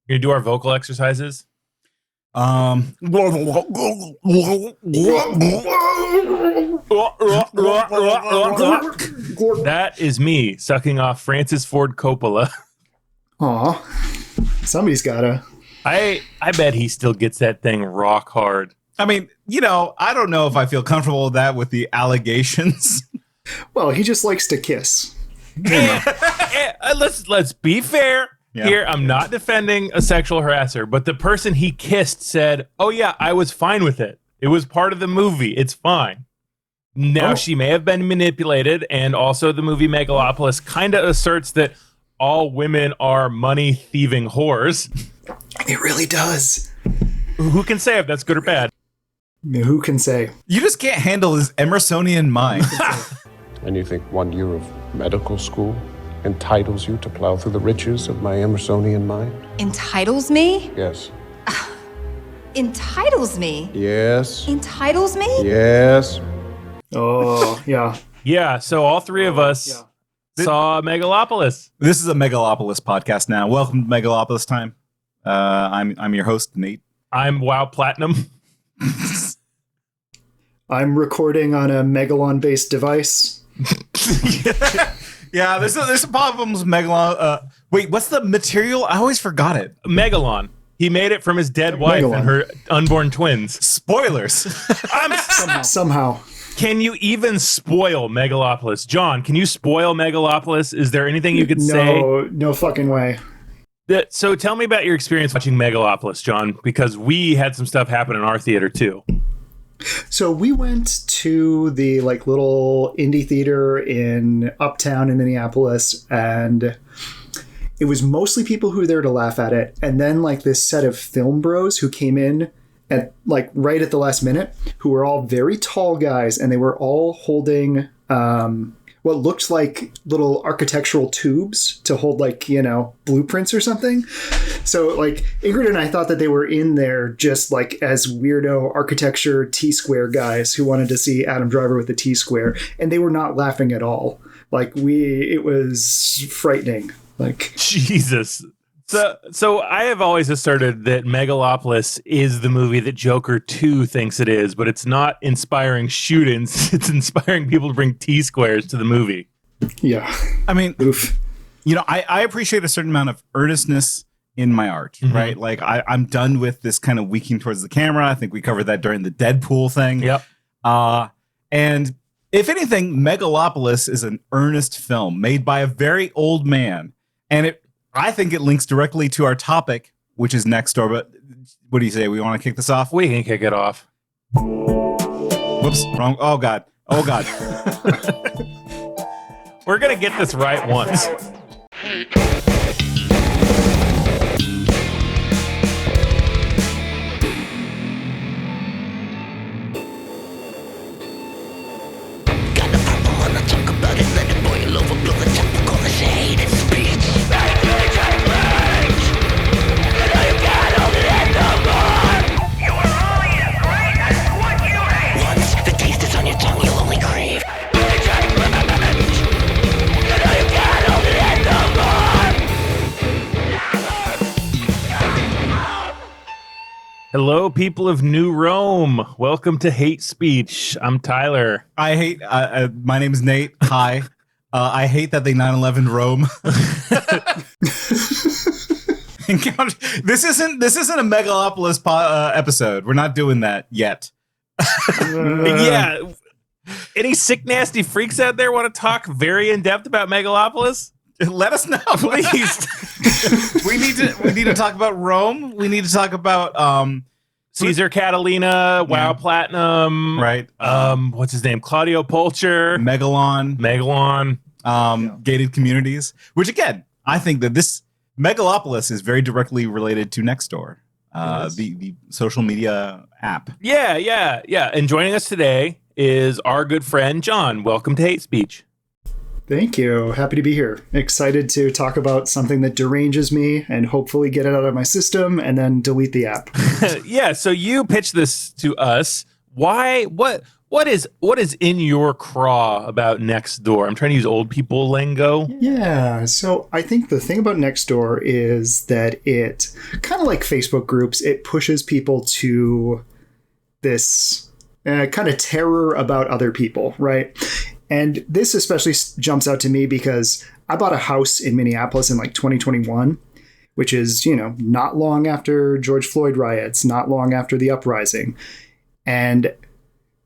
You gonna do our vocal exercises? That is me sucking off Francis Ford Coppola. Aw, somebody's gotta. I bet he still gets that thing rock hard. I mean, I don't know if I feel comfortable with that with the allegations. Well, he just likes to kiss. Let's be fair. Yeah. Here, I'm not defending a sexual harasser, but the person he kissed said, "Oh yeah, I was fine with it. It was part of the movie. It's fine." Now, she may have been manipulated, and also the movie Megalopolis kind of asserts that all women are money-thieving whores. It really does. Who can say if that's good or bad? Who can say? You just can't handle his Emersonian mind. And you think 1 year of medical school entitles you to plow through the riches of my Emersonian mind? Entitles me? Yes. Entitles me? Yes. Entitles me? Yes. Oh, yeah. Yeah, so all three of us saw Megalopolis. This is a Megalopolis podcast now. Welcome to Megalopolis time. I'm your host, Nate. I'm WoW Platinum. I'm recording on a Megalon-based device. Yeah, there's some problems with Megalon. Wait, what's the material? I always forgot it. Megalon. He made it from his dead wife and her unborn twins. Spoilers. Somehow. Can you even spoil Megalopolis? John, can you spoil Megalopolis? Is there anything you could say? No fucking way. So tell me about your experience watching Megalopolis, John, because we had some stuff happen in our theater too. So we went to the little indie theater in Uptown in Minneapolis, and it was mostly people who were there to laugh at it. And then this set of film bros who came in at right at the last minute, who were all very tall guys, and they were all holding what looked like little architectural tubes to hold blueprints or something. So Ingrid and I thought that they were in there just as weirdo architecture T-square guys who wanted to see Adam Driver with the T-square, and they were not laughing at all. It was frightening. Jesus. So I have always asserted that Megalopolis is the movie that Joker 2 thinks it is, but it's not inspiring shootings. It's inspiring people to bring T-squares to the movie. Yeah. I mean, oof. I appreciate a certain amount of earnestness in my art, right? I'm done with this kind of winking towards the camera. I think we covered that during the Deadpool thing. Yep. And if anything, Megalopolis is an earnest film made by a very old man. And I think it links directly to our topic, which is Nextdoor. But what do you say? We want to kick this off? We can kick it off. Whoops, wrong. Oh, God. Oh, God. We're going to get this right once. Hello, people of New Rome. Welcome to Hate Speech. I'm Tyler. My name is Nate. Hi. I hate that they 9/11 Rome. This isn't a Megalopolis episode. We're not doing that yet. Yeah. Any sick, nasty freaks out there want to talk very in depth about Megalopolis? Let us know, please. we need to talk about Rome. We need to talk about Cesar Catalina, WoW Platinum, right? What's his name? Claudio Pulcher, Megalon, gated communities. Which again, I think that this Megalopolis is very directly related to Nextdoor, the social media app. Yeah. And joining us today is our good friend John. Welcome to Hate Speech. Thank you. Happy to be here. Excited to talk about something that deranges me and hopefully get it out of my system and then delete the app. Yeah, so you pitched this to us. Why? What What is in your craw about Nextdoor? I'm trying to use old people lingo. Yeah, so I think the thing about Nextdoor is that it, kind of like Facebook groups, it pushes people to this kind of terror about other people, right? And this especially jumps out to me because I bought a house in Minneapolis in like 2021, which is, not long after George Floyd riots, not long after the uprising. And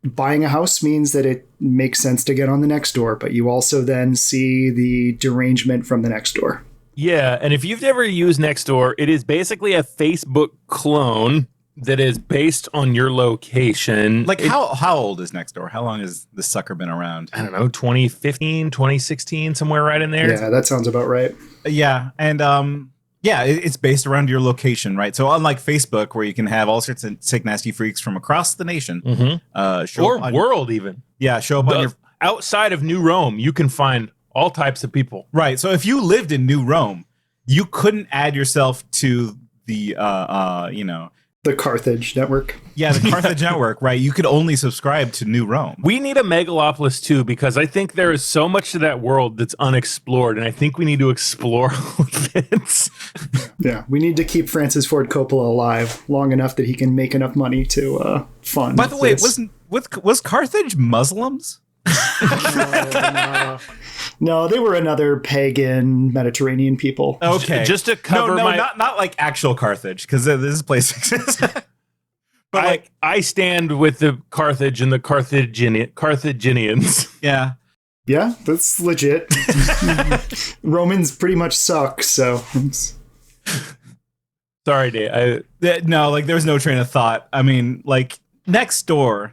buying a house means that it makes sense to get on the Nextdoor, but you also then see the derangement from the Nextdoor. Yeah, and if you've never used Nextdoor, it is basically a Facebook clone that is based on your location. Like, how old is Nextdoor? How long has this sucker been around? I don't know, 2015, 2016, somewhere right in there. Yeah, that sounds about right. Yeah, and it's based around your location, right? So unlike Facebook, where you can have all sorts of sick, nasty freaks from across the nation, or world even. Yeah, show up on your... Outside of New Rome, you can find all types of people. Right, so if you lived in New Rome, you couldn't add yourself to the, the Carthage network. Yeah, the Carthage network, right? You could only subscribe to New Rome. We need a Megalopolis too, because I think there is so much to that world that's unexplored, and I think we need to explore it. Yeah, we need to keep Francis Ford Coppola alive long enough that he can make enough money to fund. By the way, was Carthage Muslims? No, they were another pagan Mediterranean people. Okay, just to cover not like actual Carthage, because this place exists. But I stand with the Carthage and the Carthaginians. Yeah. Yeah, that's legit. Romans pretty much suck, so. Sorry, Dave. No, there's no train of thought. I mean, Nextdoor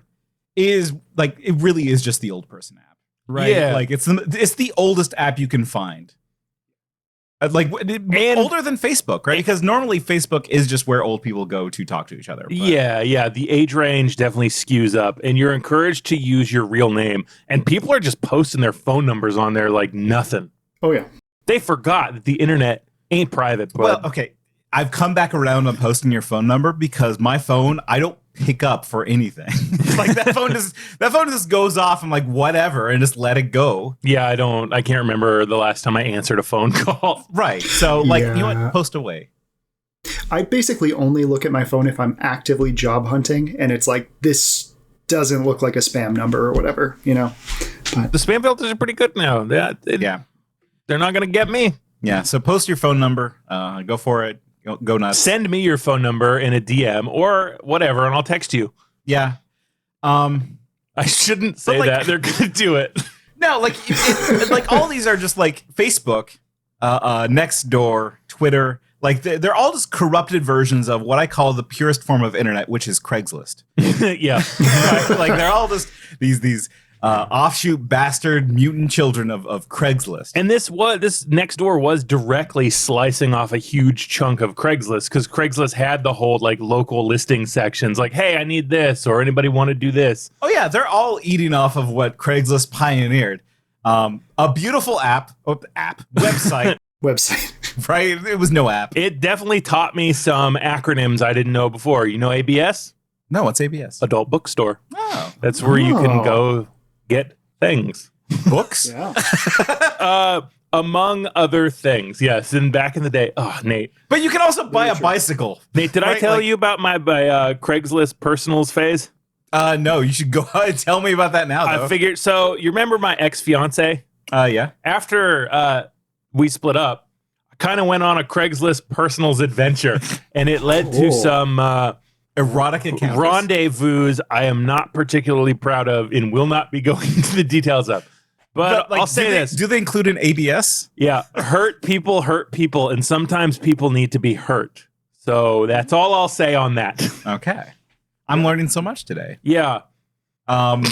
is it really is just the old person app, right? Yeah. It's the oldest app you can find. And older than Facebook, right? Because normally Facebook is just where old people go to talk to each other. But. Yeah. The age range definitely skews up, and you're encouraged to use your real name. And people are just posting their phone numbers on there like nothing. Oh, yeah. They forgot that the internet ain't private. Bud. Well, okay. I've come back around on posting your phone number because my phone, I don't pick up for anything. That phone just goes off. I'm like, whatever, and just let it go. Yeah, I can't remember the last time I answered a phone call. Right. So you know what? Post away. I basically only look at my phone if I'm actively job hunting, and it's like, this doesn't look like a spam number or whatever, But the spam filters are pretty good now. They're not going to get me. Yeah. So post your phone number. Go for it. Go nuts. Send me your phone number in a DM or whatever, and I'll text you. Yeah. I shouldn't say that. They're going to do it. No, all these are just Facebook, Nextdoor, Twitter. They're all just corrupted versions of what I call the purest form of internet, which is Craigslist. Yeah. Right? They're all just these offshoot bastard mutant children of Craigslist. And this Nextdoor was directly slicing off a huge chunk of Craigslist, because Craigslist had the whole local listing sections, hey, I need this, or anybody want to do this. Oh yeah, they're all eating off of what Craigslist pioneered. A beautiful website. Website. Right? It was no app. It definitely taught me some acronyms I didn't know before. You know ABS? No, what's ABS? Adult Bookstore. Oh. That's where you can go get things. Books? Yeah. Among other things. Yes. And back in the day. Oh, Nate. But you can also buy a bicycle. Nate, did I tell you about my Craigslist personals phase? No, you should go ahead and tell me about that now, though. I figured. So you remember my ex-fiance? Yeah. After we split up, I kind of went on a Craigslist personals adventure, and it led to some erotic encounters. Rendezvous I am not particularly proud of and will not be going into the details of. But I'll say this. Do they include an ABS? Yeah. Hurt people, and sometimes people need to be hurt. So that's all I'll say on that. Okay. I'm learning so much today. Yeah. And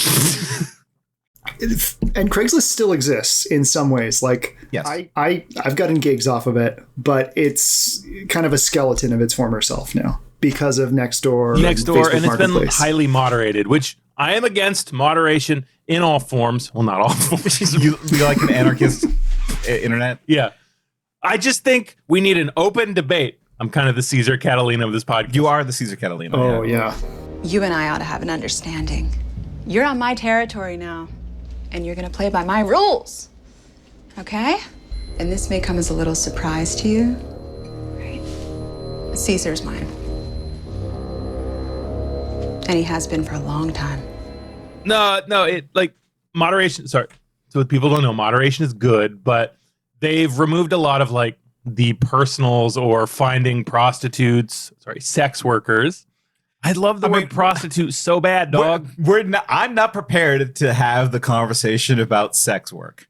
Craigslist still exists in some ways. Yes. I've gotten gigs off of it, but it's kind of a skeleton of its former self now because of Nextdoor. And it's been highly moderated, which I am against moderation in all forms. Well, not all forms. you like an anarchist internet? Yeah. I just think we need an open debate. I'm kind of the Cesar Catalina of this podcast. You are the Cesar Catalina. Oh, yeah. You and I ought to have an understanding. You're on my territory now, and you're gonna play by my rules. Okay? And this may come as a little surprise to you, right? Caesar's mine. And he has been for a long time. No, it like moderation. Sorry. So if people don't know, moderation is good, but they've removed a lot of like the personals or finding prostitutes, sex workers. I love the word prostitute so bad, dog. I'm not prepared to have the conversation about sex work.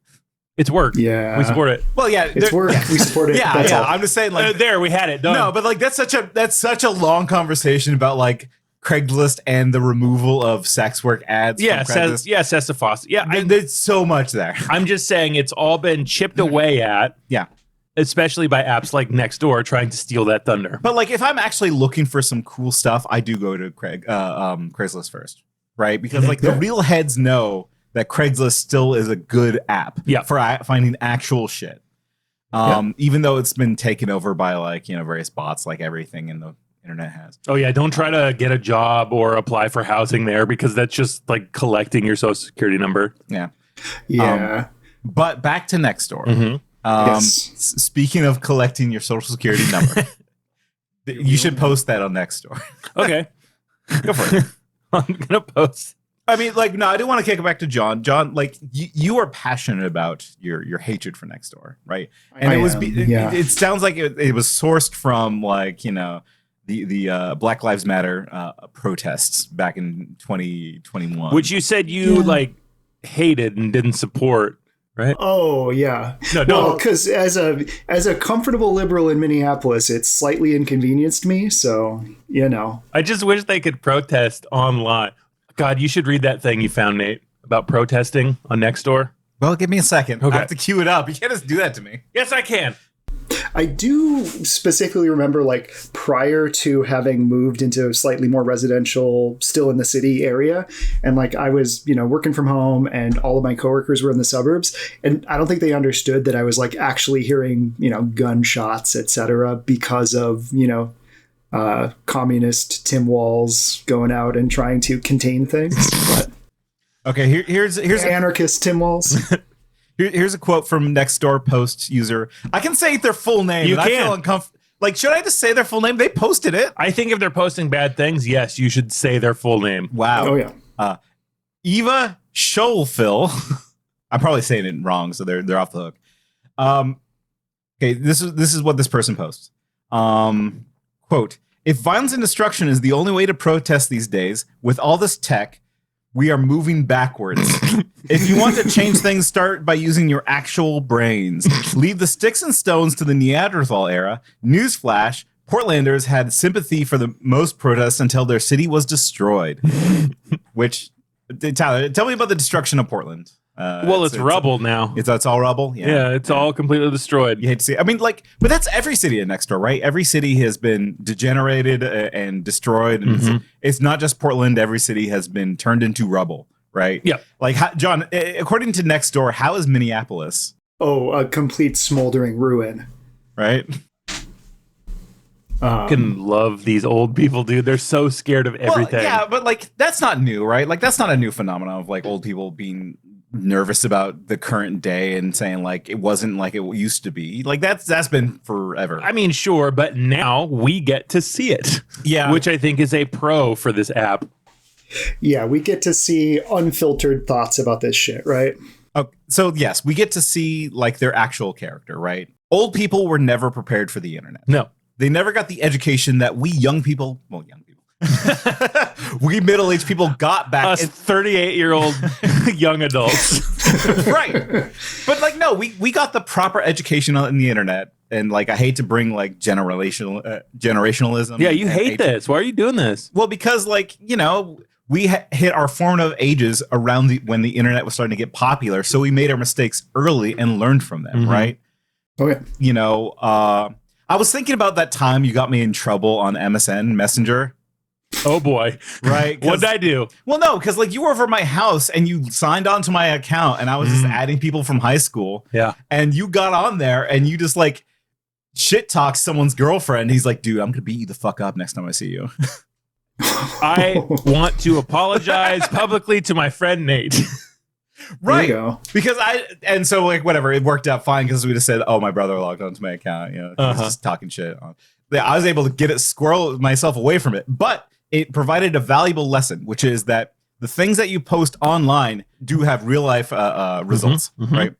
It's work. Yeah. We support it. Well, yeah, It's work. We support it. Yeah, That's yeah. all. I'm just saying, like, there we had it. Done. no, but like that's such a long conversation about like Craigslist and the removal of sex work ads. Yeah, from Craigslist. Sessa Fawcett. Yeah, There's so much there. I'm just saying it's all been chipped away at. Yeah. Especially by apps like Nextdoor trying to steal that thunder. But like, if I'm actually looking for some cool stuff, I do go to Craigslist first, right? Because like the real heads know that Craigslist still is a good app for finding actual shit. Even though it's been taken over by like, various bots, like everything in the internet has. Oh yeah, don't try to get a job or apply for housing there because that's just like collecting your social security number. Yeah. Yeah. But back to Nextdoor. Mm-hmm. Yes. Speaking of collecting your social security number, you should post that on Nextdoor. Okay. Go for it. I'm gonna post. I mean, like, no, I do want to kick it back to John. John, like, you are passionate about your hatred for Nextdoor, right? And it sounds like it was sourced from like the Black Lives Matter protests back in 2021, which you said you like hated and didn't support. Right? Oh yeah. No. Well, because as a comfortable liberal in Minneapolis, it's slightly inconvenienced me. So I just wish they could protest online. God, you should read that thing you found, Nate, about protesting on Nextdoor. Well, give me a second. Okay. I have to queue it up. You can't just do that to me. Yes, I can. I do specifically remember, like, prior to having moved into a slightly more residential, still in the city area, and like I was, working from home, and all of my coworkers were in the suburbs, and I don't think they understood that I was like actually hearing, gunshots, etc., because of communist Tim Walz going out and trying to contain things. But okay, here's anarchist Tim Walz. Here's a quote from Nextdoor post user. I can say their full name. You can. I feel uncomfortable. Like, should I just say their full name? They posted it. I think if they're posting bad things, yes, you should say their full name. Wow. Oh yeah. Eva Scholfil. I'm probably saying it wrong, so they're off the hook. Okay, this is what this person posts. Quote: if violence and destruction is the only way to protest these days, with all this tech, we are moving backwards. If you want to change things, start by using your actual brains. Leave the sticks and stones to the Neanderthal era. Newsflash, Portlanders had sympathy for the most protests until their city was destroyed. Which, Tyler, tell me about the destruction of Portland. Well, it's rubble now. It's all rubble? Yeah, it's all completely destroyed. You hate to see it. I mean, like, but that's every city in Nextdoor, right? Every city has been degenerated and destroyed. And it's not just Portland. Every city has been turned into rubble, right? Yeah. Like, John, according to Nextdoor, how is Minneapolis? Oh, a complete smoldering ruin. Right? I can love these old people, dude. They're so scared of everything. Well, yeah, but like, that's not new, right? Like, that's not a new phenomenon of like old people being nervous about the current day and saying like it wasn't like it used to be. Like that's been forever. I mean, sure, but now we get to see it. Yeah. Which I think is a pro for this app. Yeah, we get to see unfiltered thoughts about this shit, right? Okay, so yes, we get to see like their actual character, right? Old people were never prepared for the internet. No. They never got the education that we young people, we middle-aged people got back. Us 38-year-old young adults. Right. But like, no, we got the proper education on the internet. And like, I hate to bring like generationalism. Yeah, you hate this. Why are you doing this? Well, because like, we hit our formative ages around when the internet was starting to get popular. So we made our mistakes early and learned from them, right? Okay. I was thinking about that time you got me in trouble on MSN Messenger. Oh boy. Right. What did I do? Well, no, because like you were over at my house and you signed on to my account and I was just adding people from high school. Yeah. And you got on there and you just like shit talked someone's girlfriend. He's like, dude, I'm going to beat you the fuck up next time I see you. I want to apologize publicly to my friend Nate. Right. There you go. Because so like whatever, it worked out fine because we just said, oh, my brother logged onto my account. You know, he was just talking shit. I was able to squirrel myself away from it, but it provided a valuable lesson, which is that the things that you post online do have real life results, right?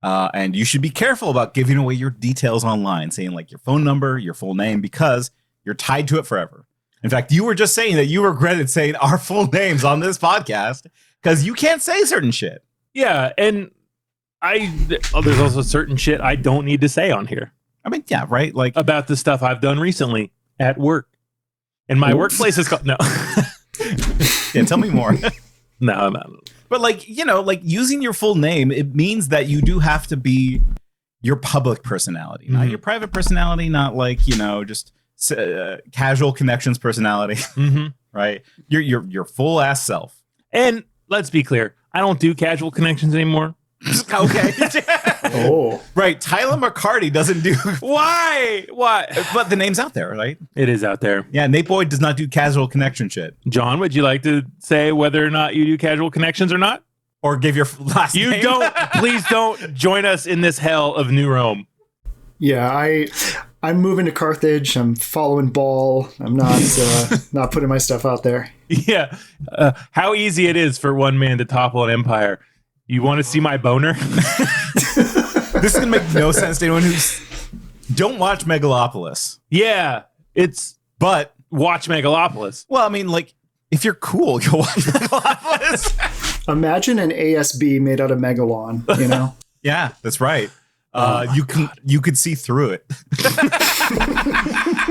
And you should be careful about giving away your details online, saying like your phone number, your full name, because you're tied to it forever. In fact, you were just saying that you regretted saying our full names on this podcast because you can't say certain shit. Yeah, and there's also certain shit I don't need to say on here. I mean, yeah, right? Like about the stuff I've done recently at work. And my workplace is called... No. Yeah, tell me more. No. But like, you know, like using your full name, it means that you do have to be your public personality, not your private personality, not like, you know, just casual connections personality, right? Your full ass self. And let's be clear, I don't do casual connections anymore. Okay. Oh, right. Tyler McCarty doesn't do. Why? But the name's out there, right? It is out there. Yeah, Nate Boyd does not do casual connection shit. John, would you like to say whether or not you do casual connections or not? Or give your last name? You don't. Please don't join us in this hell of New Rome. yeah. I'm moving to Carthage. I'm following Ball. I'm not putting my stuff out there. Yeah. How easy it is for one man to topple an empire. You want to see my boner? This is going to make no sense to anyone who's... Don't watch Megalopolis. Yeah. But watch Megalopolis. Well, I mean, like, if you're cool, you'll watch Megalopolis. Imagine an ASB made out of Megalon, you know? Yeah, that's right. You could see through it.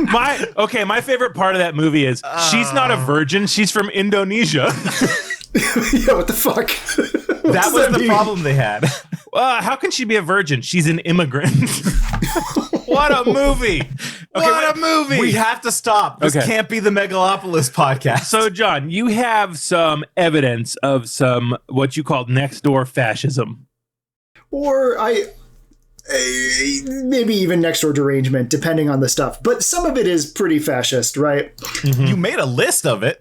My favorite part of that movie is she's not a virgin. She's from Indonesia. Yeah, what the fuck? That was the problem they had. How can she be a virgin? She's an immigrant. What a movie. What a movie. We have to stop. This can't be the Megalopolis podcast. So, John, you have some evidence of some what you call Nextdoor fascism. Or maybe even Nextdoor derangement, depending on the stuff. But some of it is pretty fascist, right? You made a list of it.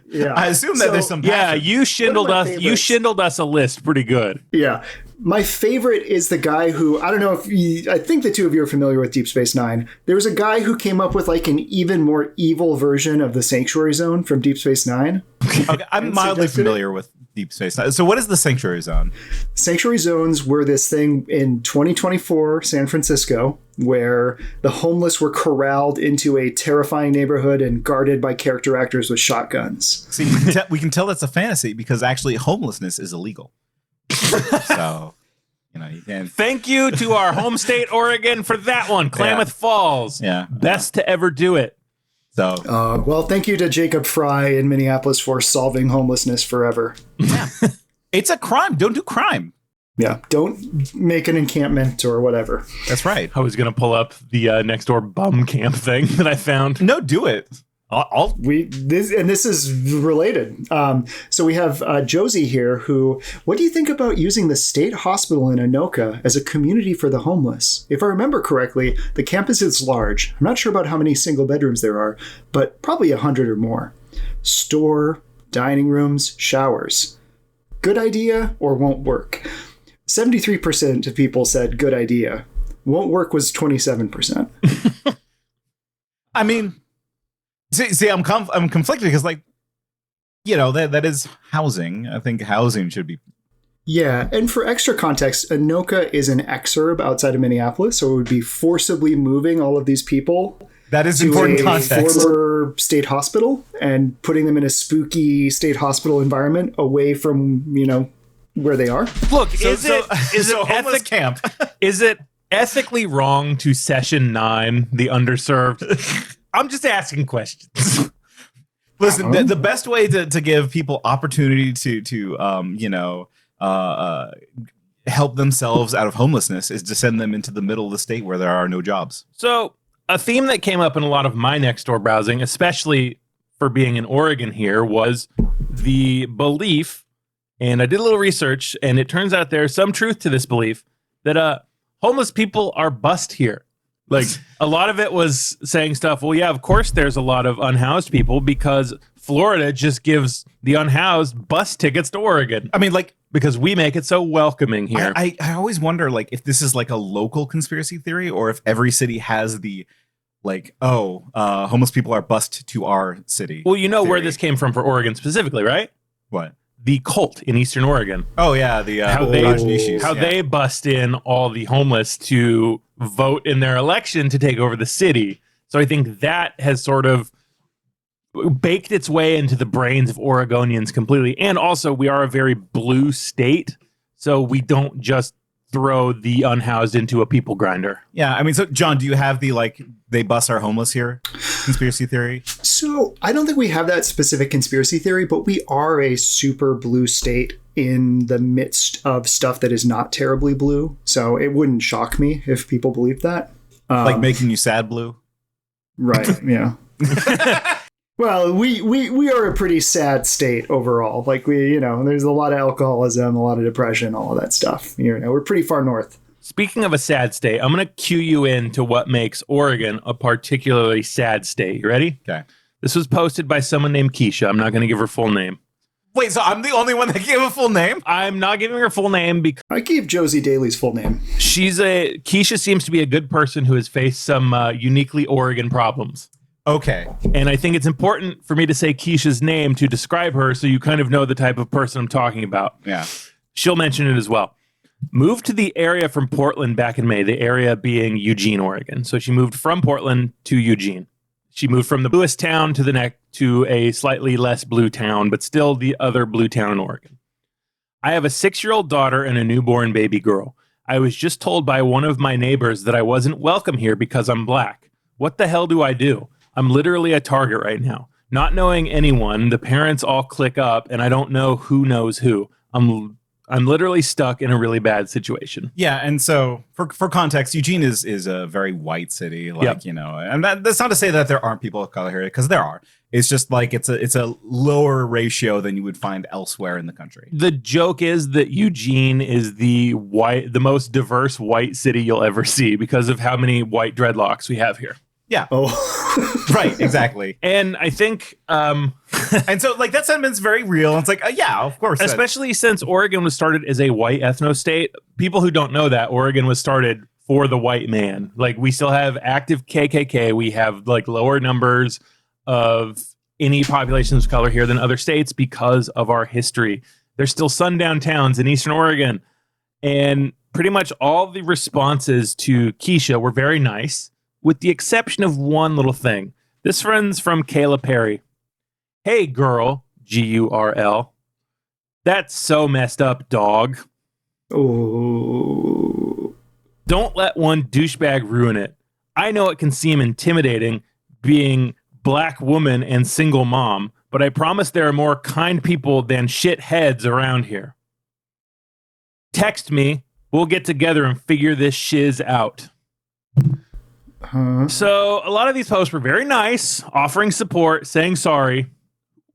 Yeah. I assume that there's some. Yeah, you shindled us. You shindled us a list pretty good. Yeah. My favorite is the guy who, I don't know if I think the two of you are familiar with Deep Space Nine. There was a guy who came up with like an even more evil version of the Sanctuary Zone from Deep Space Nine. Okay, I'm mildly familiar with Deep Space Nine. So what is the Sanctuary Zone? Sanctuary Zones were this thing in 2024 San Francisco where the homeless were corralled into a terrifying neighborhood and guarded by character actors with shotguns. See, we can tell that's a fantasy because actually homelessness is illegal. So, you know, you can. Thank you to our home state, Oregon, for that one. Klamath Falls. Yeah. Best to ever do it. So, well, thank you to Jacob Fry in Minneapolis for solving homelessness forever. Yeah. It's a crime. Don't do crime. Yeah. Don't make an encampment or whatever. That's right. I was going to pull up the Nextdoor bum camp thing that I found. No, do it. This is related. So we have Josie here who, what do you think about using the state hospital in Anoka as a community for the homeless? If I remember correctly, the campus is large. I'm not sure about how many single bedrooms there are, but probably 100 or more. Store, dining rooms, showers. Good idea or won't work? 73% of people said good idea. Won't work was 27%. I mean, See, I'm conflicted because, like, you know, that is housing. I think housing should be. Yeah, and for extra context, Anoka is an exurb outside of Minneapolis, so it would be forcibly moving all of these people. That is to important a context. Former state hospital and putting them in a spooky state hospital environment away from, you know, where they are. Look, is it homeless camp? Is it ethically wrong to Session 9 the underserved? I'm just asking questions. Listen, the best way to give people opportunity to help themselves out of homelessness is to send them into the middle of the state where there are no jobs. So a theme that came up in a lot of my Nextdoor browsing, especially for being in Oregon here, was the belief, and I did a little research, and it turns out there's some truth to this belief, that homeless people are bussed here. Like, a lot of it was saying stuff, well, yeah, of course there's a lot of unhoused people because Florida just gives the unhoused bus tickets to Oregon. I mean, like, because we make it so welcoming here. I always wonder, like, if this is like a local conspiracy theory or if every city has the, like, homeless people are bused to our city. Well, you know theory. where this came from for Oregon specifically, right? What? The cult in Eastern Oregon. Oh, yeah. The how they bust in all the homeless to vote in their election to take over the city. So I think that has sort of baked its way into the brains of Oregonians completely. And also, we are a very blue state, so we don't just throw the unhoused into a people grinder. Yeah, I mean, so John, do you have the, like, they bus our homeless here conspiracy theory? So I don't think we have that specific conspiracy theory, but we are a super blue state in the midst of stuff that is not terribly blue. So it wouldn't shock me if people believe that. Like making you sad blue? Right, yeah. Well, we are a pretty sad state overall. Like, there's a lot of alcoholism, a lot of depression, all of that stuff. We're pretty far north. Speaking of a sad state, I'm going to cue you in to what makes Oregon a particularly sad state. You ready? Okay. This was posted by someone named Keisha. I'm not going to give her full name. Wait, so I'm the only one that gave a full name? I'm not giving her full name because I gave Josie Daly's full name. Keisha seems to be a good person who has faced some uniquely Oregon problems. Okay. And I think it's important for me to say Keisha's name to describe her so you kind of know the type of person I'm talking about. Yeah. She'll mention it as well. Moved to the area from Portland back in May, the area being Eugene, Oregon. So she moved from Portland to Eugene. She moved from the bluest town to a slightly less blue town, but still the other blue town in Oregon. I have a 6-year-old daughter and a newborn baby girl. I was just told by one of my neighbors that I wasn't welcome here because I'm black. What the hell do I do? I'm literally a target right now. Not knowing anyone, the parents all click up, and I don't know who knows who. I'm literally stuck in a really bad situation. Yeah, and so for context, Eugene is a very white city, like, Yep. And that's not to say that there aren't people of color here, because there are. It's just like it's a lower ratio than you would find elsewhere in the country. The joke is that Eugene is the most diverse white city you'll ever see because of how many white dreadlocks we have here. Yeah. Oh, Right, exactly. And I think and so, like, that sentiment's very real. It's like, yeah, of course. Especially since Oregon was started as a white ethno state. People who don't know that, Oregon was started for the white man. Like, we still have active KKK. We have, like, lower numbers of any populations of color here than other states because of our history. There's still sundown towns in Eastern Oregon. And pretty much all the responses to Keisha were very nice, with the exception of one little thing. This one's from Kayla Perry. Hey, girl, Gurl. That's so messed up, dog. oh. Don't let one douchebag ruin it. I know it can seem intimidating being black woman and single mom, but I promise there are more kind people than shitheads around here. Text me. We'll get together and figure this shiz out. Huh? So a lot of these posts were very nice, offering support, saying sorry,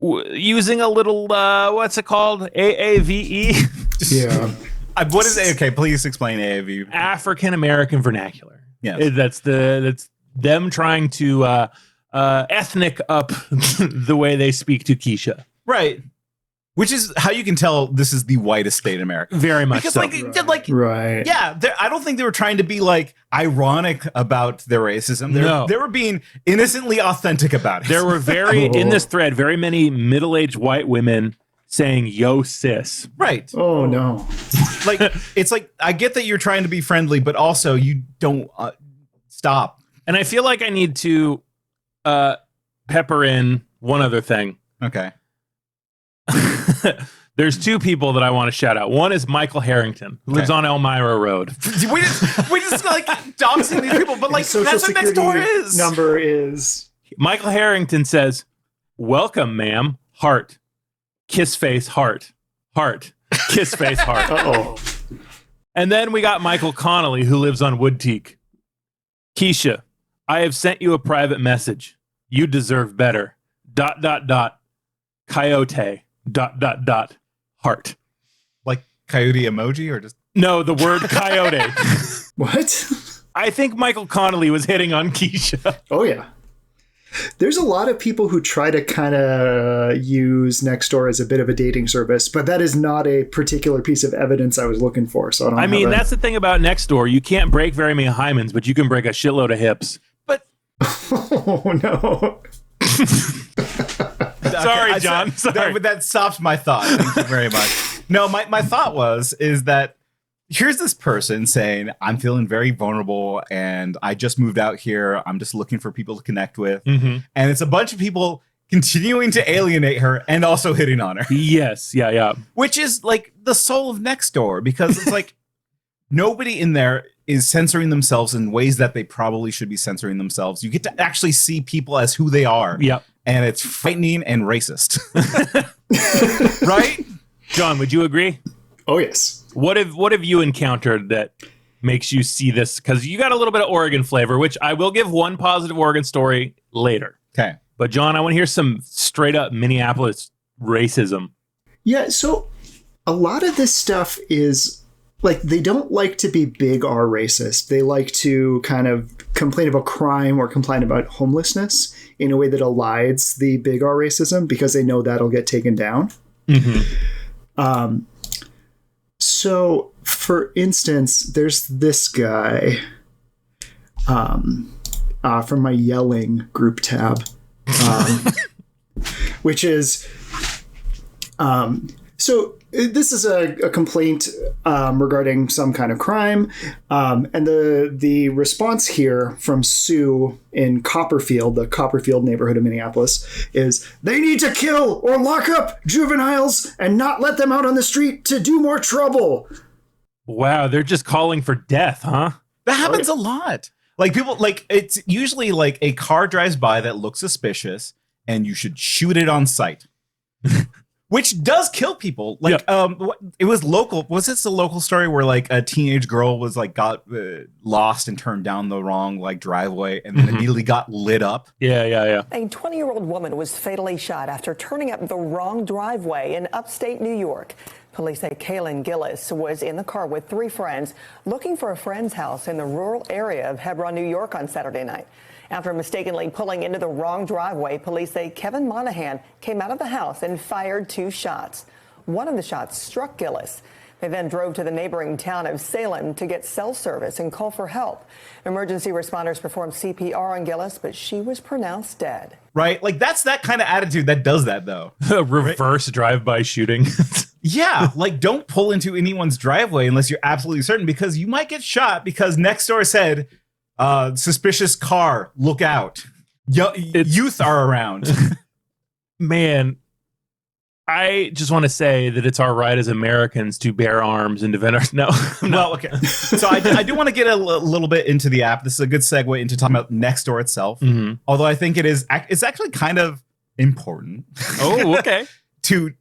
using a little, what's it called? AAVE? Yeah. What is okay? Please explain AAV. African American vernacular. Yes. That's them trying to ethnic up the way they speak to Keisha. Right. Which is how you can tell this is the whitest state in America. Very much Because, so. Right. yeah, I don't think they were trying to be, like, ironic about their racism. They were being innocently authentic about it. There were in this thread, very many middle-aged white women saying, yo, sis. Right. Oh, no. Like, it's like, I get that you're trying to be friendly, but also you don't stop. And I feel like I need to pepper in one other thing. Okay. There's two people that I want to shout out. One is Michael Harrington, who lives on Elmira Road. we just like doxing these people, but, like, Social that's what Security Nextdoor is. number is. Michael Harrington says, welcome, ma'am. Heart. Kiss face, heart. Heart. Kiss face, heart. Uh-oh. And then we got Michael Connolly, who lives on Woodteak. Keisha, I have sent you a private message. You deserve better. ... Coyote ... heart. Like coyote emoji or just No, the word coyote. What? I think Michael Connolly was hitting on Keisha. Oh, yeah. There's a lot of people who try to kind of use Nextdoor as a bit of a dating service, but that is not a particular piece of evidence I was looking for. So I mean, that's the thing about Nextdoor. You can't break very many hymens, but you can break a shitload of hips. But oh no. Sorry, John. Sorry. That stopped my thought. Thank you very much. No, my thought is that here's this person saying, I'm feeling very vulnerable and I just moved out here. I'm just looking for people to connect with. Mm-hmm. And it's a bunch of people continuing to alienate her and also hitting on her. Yes. Yeah. Which is like the soul of Nextdoor, because it's like nobody in there is censoring themselves in ways that they probably should be censoring themselves. You get to actually see people as who they are. Yep. And it's frightening and racist. Right? John, would you agree? Oh, yes. What have you encountered that makes you see this? Because you got a little bit of Oregon flavor, which I will give one positive Oregon story later. Okay. But John, I want to hear some straight up Minneapolis racism. Yeah, so a lot of this stuff is like, they don't like to be big R racist. They like to kind of complain about crime or complain about homelessness in a way that elides the big R racism because they know that'll get taken down. Mm-hmm. So, for instance, there's this guy from my yelling group tab, which is so this is a complaint regarding some kind of crime, and the response here from Sue in Copperfield, the Copperfield neighborhood of Minneapolis, is they need to kill or lock up juveniles and not let them out on the street to do more trouble. Wow, they're just calling for death, huh? That happens a lot. Like people, like it's usually like a car drives by that looks suspicious, and you should shoot it on sight. Which does kill people. Like, it was local. Was this a local story where like a teenage girl was like got lost and turned down the wrong like driveway and then immediately got lit up? Yeah. A 20-year-old woman was fatally shot after turning up the wrong driveway in upstate New York. Police say Kaylin Gillis was in the car with 3 friends looking for a friend's house in the rural area of Hebron, New York on Saturday night. After mistakenly pulling into the wrong driveway, police say Kevin Monahan came out of the house and fired 2 shots. One of the shots struck Gillis. They then drove to the neighboring town of Salem to get cell service and call for help. Emergency responders performed CPR on Gillis, but she was pronounced dead. Right? Like that's that kind of attitude that does that, though. Reverse drive-by shooting. Yeah, like don't pull into anyone's driveway unless you're absolutely certain, because you might get shot because Nextdoor said, suspicious car, look out. Youth are around. Man, I just want to say that it's our right as Americans to bear arms and defend ourselves. No. Well, okay. So I do want to get a little bit into the app. This is a good segue into talking about Nextdoor itself. Mm-hmm. Although I think it's actually kind of important. Oh, okay. to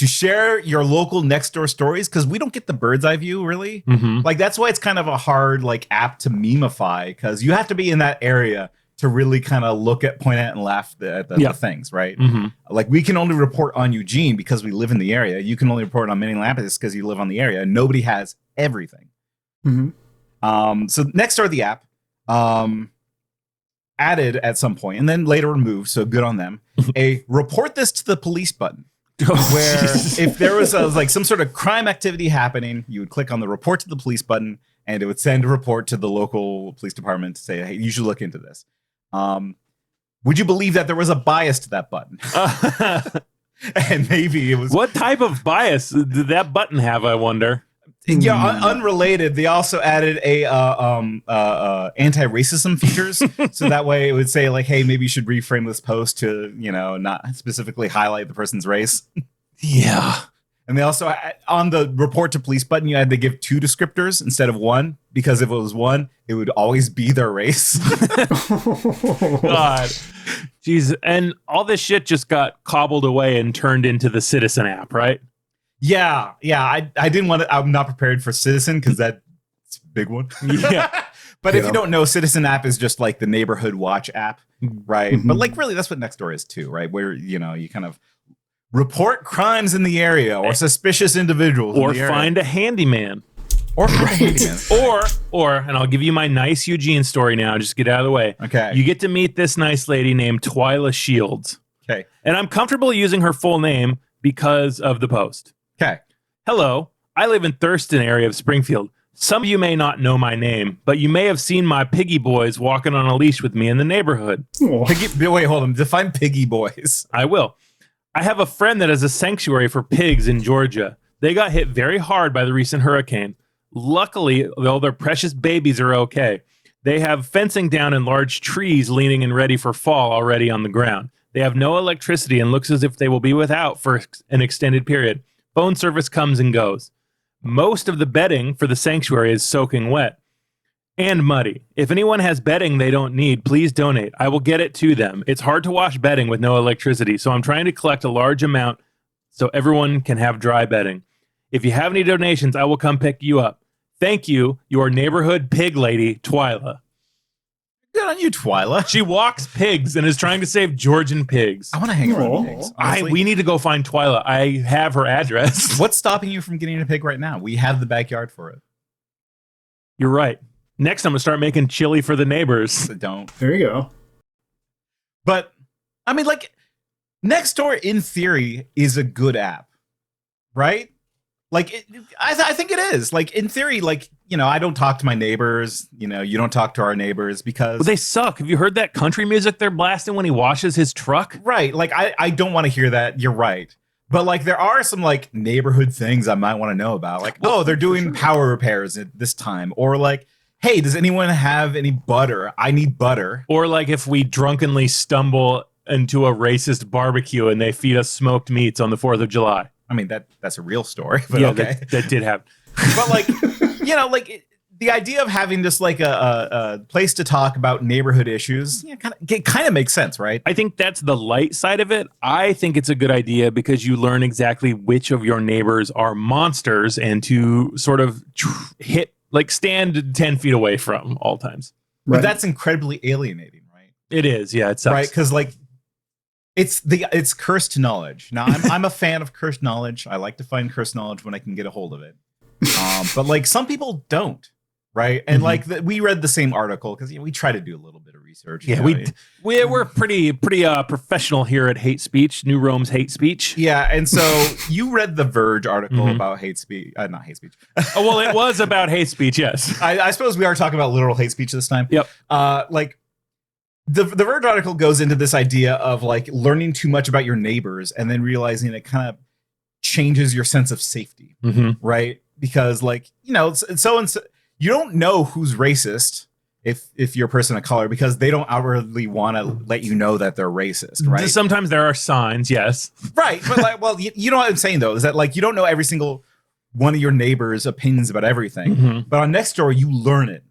share your local Nextdoor stories, because we don't get the bird's eye view, really. Mm-hmm. Like that's why it's kind of a hard like app to memify, because you have to be in that area to really kind of point at and laugh at the things, right? Mm-hmm. Like we can only report on Eugene because we live in the area. You can only report on Minneapolis because you live on the area. Nobody has everything. Mm-hmm. So Nextdoor, the app, added at some point and then later removed, so good on them, a report this to the police button. Where if there was like some sort of crime activity happening, you would click on the report to the police button and it would send a report to the local police department to say, hey, you should look into this. Would you believe that there was a bias to that button? And maybe it was... What type of bias did that button have, I wonder? Yeah, unrelated. They also added a anti-racism features, so that way it would say like, "Hey, maybe you should reframe this post to, not specifically highlight the person's race." Yeah, and they also on the report to police button, you had to give 2 descriptors instead of 1, because if it was 1, it would always be their race. God, jeez, and all this shit just got cobbled away and turned into the Citizen app, right? Yeah. I didn't want to. I'm not prepared for Citizen because that's a big one. Yeah. But if you don't know, Citizen app is just like the neighborhood watch app, right? Mm-hmm. But like really, that's what Nextdoor is too, right? Where you kind of report crimes in the area or suspicious individuals, or find a handyman, Or and I'll give you my nice Eugene story now. Just get out of the way. Okay. You get to meet this nice lady named Twyla Shields. Okay. And I'm comfortable using her full name because of the post. Okay. Hello, I live in Thurston area of Springfield. Some of you may not know my name, but you may have seen my piggy boys walking on a leash with me in the neighborhood. Wait, hold on. Define piggy boys. I will. I have a friend that has a sanctuary for pigs in Georgia. They got hit very hard by the recent hurricane. Luckily, all their precious babies are okay. They have fencing down and large trees leaning and ready for fall already on the ground. They have no electricity and looks as if they will be without for an extended period. Phone service comes and goes. Most of the bedding for the sanctuary is soaking wet and muddy. If anyone has bedding they don't need, please donate. I will get it to them. It's hard to wash bedding with no electricity, so I'm trying to collect a large amount so everyone can have dry bedding. If you have any donations, I will come pick you up. Thank you, your neighborhood pig lady, Twyla. Good on you, Twyla. She walks pigs and is trying to save Georgian pigs. I want to hang around pigs. We need to go find Twyla. I have her address. What's stopping you from getting a pig right now? We have the backyard for it. You're right. Next, I'm going to start making chili for the neighbors. Don't. There you go. But, I mean, like, Nextdoor, in theory, is a good app, right? Like, I think it is. Like, in theory, like, you know, I don't talk to my neighbors. You know, you don't talk to our neighbors because... Well, they suck. Have you heard that country music they're blasting when he washes his truck? Right. Like, I don't want to hear that. You're right. But, like, there are some, like, neighborhood things I might want to know about. Like, oh, they're doing power repairs at this time. Or, like, hey, does anyone have any butter? I need butter. Or, like, if we drunkenly stumble into a racist barbecue and they feed us smoked meats on the 4th of July. I mean, that's a real story, but yeah, okay. That did happen. But, like, you know, like, the idea of having just, like, a place to talk about neighborhood issues, yeah, kind of makes sense, right? I think that's the light side of it. I think it's a good idea because you learn exactly which of your neighbors are monsters and to sort of stand 10 feet away from all times. But that's incredibly alienating, right? It is, yeah, it sucks. Right, because, like, it's cursed knowledge. Now, I'm a fan of cursed knowledge. I like to find cursed knowledge when I can get a hold of it. But, like, some people don't, right? And like we read the same article because we try to do a little bit of research. Yeah, we're pretty professional here at Hate Speech, New Rome's Hate Speech. Yeah, and so you read the Verge article about hate speech, not hate speech. Oh, well, it was about hate speech. Yes, I suppose we are talking about literal hate speech this time. Yep. Like. The Verge article goes into this idea of like learning too much about your neighbors and then realizing it kind of changes your sense of safety, right? Because like, you know, so you don't know who's racist if you're a person of color because they don't outwardly want to let you know that they're racist, right? Sometimes there are signs, yes. Right, but like, well, you know what I'm saying though, is that like you don't know every single one of your neighbors' opinions about everything, but on Nextdoor you learn it,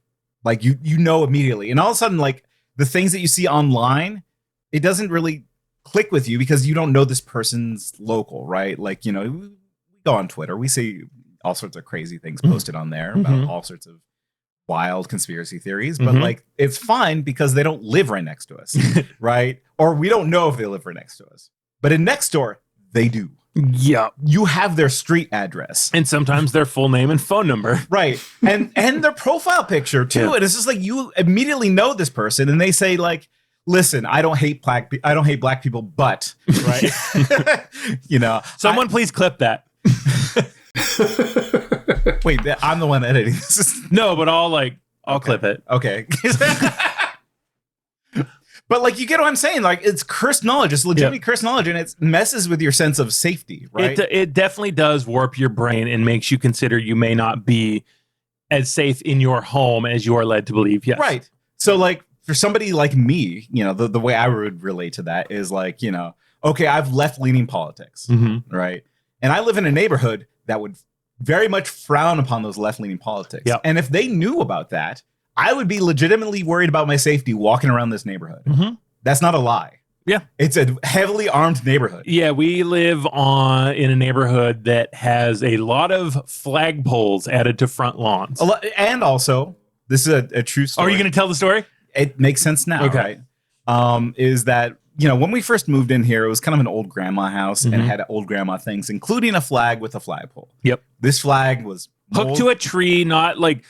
like you know immediately, and all of a sudden like. The things that you see online, it doesn't really click with you because you don't know this person's local, right? Like, you know, we go on Twitter, we see all sorts of crazy things posted on there about all sorts of wild conspiracy theories, but like it's fine because they don't live right next to us, right? Or we don't know if they live right next to us. But in Nextdoor, they do. Yeah. You have their street address. And sometimes their full name and phone number. Right. And their profile picture too. Yeah. And it's just like you immediately know this person and they say like, listen, I don't hate black people, but right. You know. Someone please clip that. Wait, I'm the one editing this. No, but I'll clip it. Okay. But like, you get what I'm saying? Like, it's cursed knowledge. It's legitimately cursed knowledge, and it messes with your sense of safety, right? It definitely does warp your brain and makes you consider you may not be as safe in your home as you are led to believe. Yes. Right. So like, for somebody like me, you know, the way I would relate to that is like, you know, okay, I've left-leaning politics, right? And I live in a neighborhood that would very much frown upon those left-leaning politics. Yep. And if they knew about that, I would be legitimately worried about my safety walking around this neighborhood. That's not a lie. Yeah. It's a heavily armed neighborhood. Yeah, we live in a neighborhood that has a lot of flagpoles added to front lawns. And also, this is a true story. Are you going to tell the story? It makes sense now, okay. Right? Is that, you know, when we first moved in here, it was kind of an old grandma house and had old grandma things, including a flag with a flagpole. Yep. This flag was hooked to a tree, not like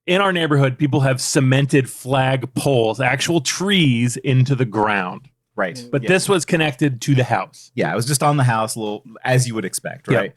in our neighborhood, people have cemented flag poles, actual trees into the ground. Right. But this was connected to the house. Yeah, it was just on the house, a little as you would expect, right?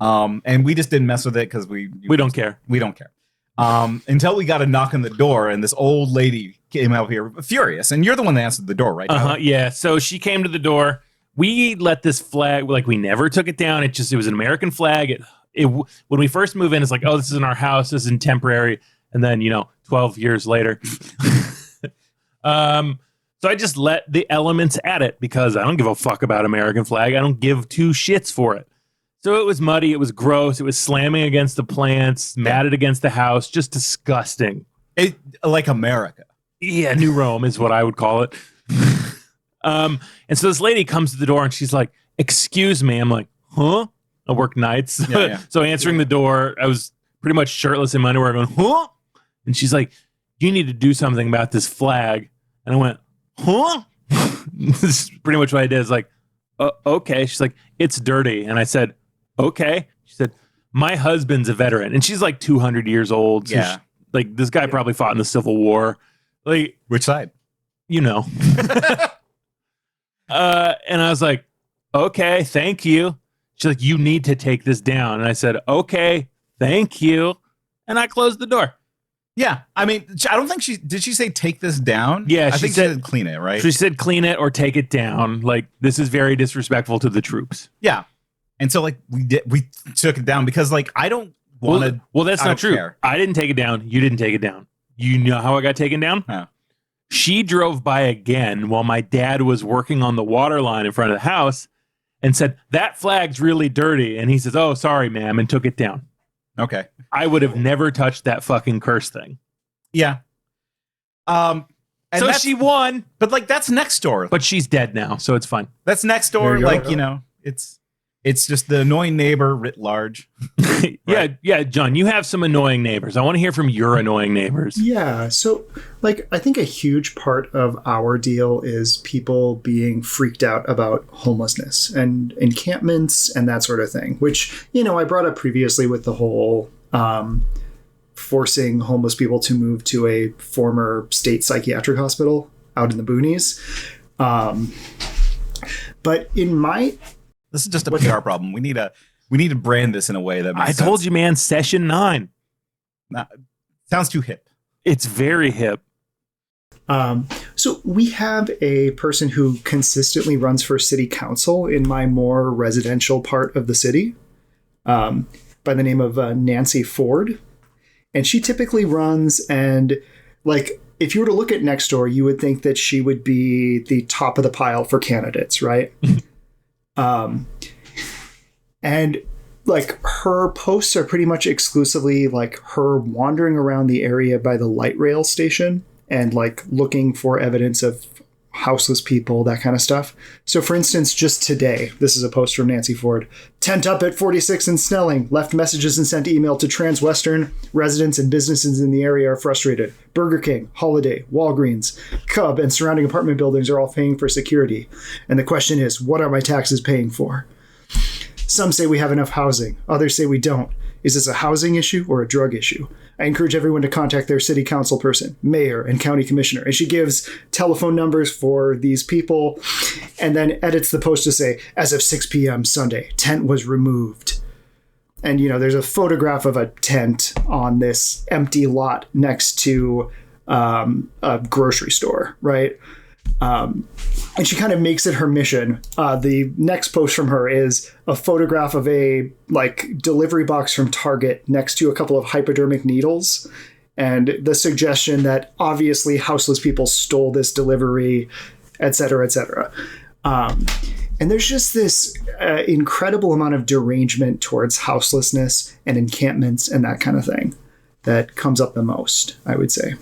And we just didn't mess with it because we don't care. We don't care. Until we got a knock on the door, and this old lady came out here furious. And you're the one that answered the door, right? Yeah. So she came to the door. We let this flag, like we never took it down. It was an American flag. When we first move in, it's like, oh, this is in our house. This isn't temporary. And then, 12 years later. So I just let the elements at it because I don't give a fuck about American flag. I don't give two shits for it. So it was muddy. It was gross. It was slamming against the plants, matted against the house. Just disgusting. Like America. Yeah, New Rome is what I would call it. And so this lady comes to the door and she's like, excuse me. I'm like, huh? I work nights. So answering the door, I was pretty much shirtless in my underwear going, huh? And she's like, you need to do something about this flag. And I went, huh? This is pretty much what I did. It's like, okay. She's like, it's dirty. And I said, okay. She said, my husband's a veteran. And she's like 200 years old. So this guy probably fought in the Civil War. Like, which side? And I was like, okay, thank you. She's like, you need to take this down. And I said, okay, thank you. And I closed the door. Yeah. I mean, I don't think did she say take this down? Yeah. I think she said clean it, right? She said clean it or take it down. Like, this is very disrespectful to the troops. Yeah. And so like we took it down because like, I don't want to. Well, that's not true. Care. I didn't take it down. You didn't take it down. You know how I got taken down? Huh. She drove by again while my dad was working on the water line in front of the house and said, that flag's really dirty. And he says, oh, sorry, ma'am, and took it down. Okay. I would have never touched that fucking curse thing. Yeah. And so she won. But like, that's Nextdoor. But she's dead now, so it's fine. That's Nextdoor. Like, it's just the annoying neighbor writ large. Right? Yeah, John, you have some annoying neighbors. I want to hear from your annoying neighbors. Yeah, so like I think a huge part of our deal is people being freaked out about homelessness and encampments and that sort of thing, which, I brought up previously with the whole forcing homeless people to move to a former state psychiatric hospital out in the boonies. But in my... This is just a PR problem. We need to brand this in a way that makes sense. I told you, man, session 9. Sounds too hip. It's very hip. So we have a person who consistently runs for city council in my more residential part of the city, by the name of Nancy Ford. And she typically runs, and like, if you were to look at Nextdoor, you would think that she would be the top of the pile for candidates, right? And like her posts are pretty much exclusively like her wandering around the area by the light rail station and like looking for evidence of houseless people, that kind of stuff. So for instance, just today, this is a post from Nancy Ford. Tent up at 46 in Snelling. Left messages and sent email to Transwestern. Residents and businesses in the area are frustrated. Burger King, Holiday, Walgreens, Cub, and surrounding apartment buildings are all paying for security. And the question is, what are my taxes paying for? Some say we have enough housing. Others say we don't. Is this a housing issue or a drug issue? I encourage everyone to contact their city council person, mayor, and county commissioner. And she gives telephone numbers for these people and then edits the post to say, as of 6 p.m. Sunday, tent was removed. And, there's a photograph of a tent on this empty lot next to a grocery store, right? And she kind of makes it her mission. The next post from her is a photograph of a delivery box from Target next to a couple of hypodermic needles. And the suggestion that obviously houseless people stole this delivery, et cetera, et cetera. And there's just this incredible amount of derangement towards houselessness and encampments and that kind of thing that comes up the most, I would say.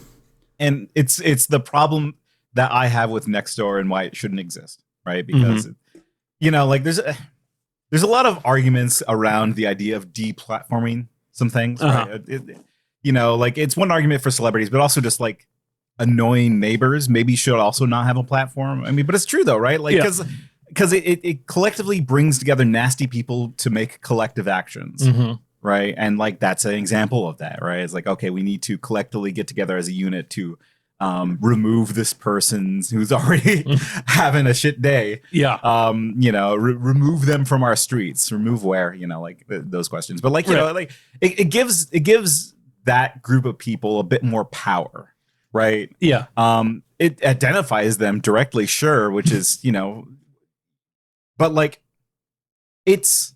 And it's the problem that I have with Nextdoor and why it shouldn't exist, right? Because, there's a lot of arguments around the idea of deplatforming some things, right? It's one argument for celebrities, but also just like annoying neighbors maybe should also not have a platform. I mean, but it's true though, right? Like, because it collectively brings together nasty people to make collective actions, right? And like that's an example of that, right? It's like, okay, we need to collectively get together as a unit to remove this person who's already having a shit day. Yeah. Remove them from our streets. Remove where, like those questions. But like, like it gives that group of people a bit more power, right? Yeah. It identifies them directly, sure, which is, but like it's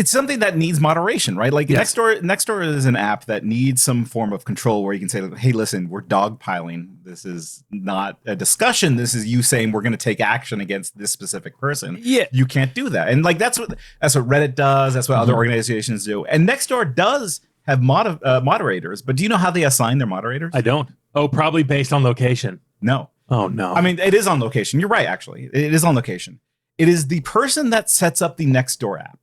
something that needs moderation, right? Like yes. Nextdoor is an app that needs some form of control where you can say, hey, listen, we're dogpiling. This is not a discussion. This is you saying we're going to take action against this specific person. Yeah. You can't do that. And like that's what Reddit does. That's what other organizations do. And Nextdoor does have moderators, but do you know how they assign their moderators? I don't. Oh, probably based on location. No. Oh, no. I mean, it is on location. You're right, actually. It is on location. It is the person that sets up the Nextdoor app.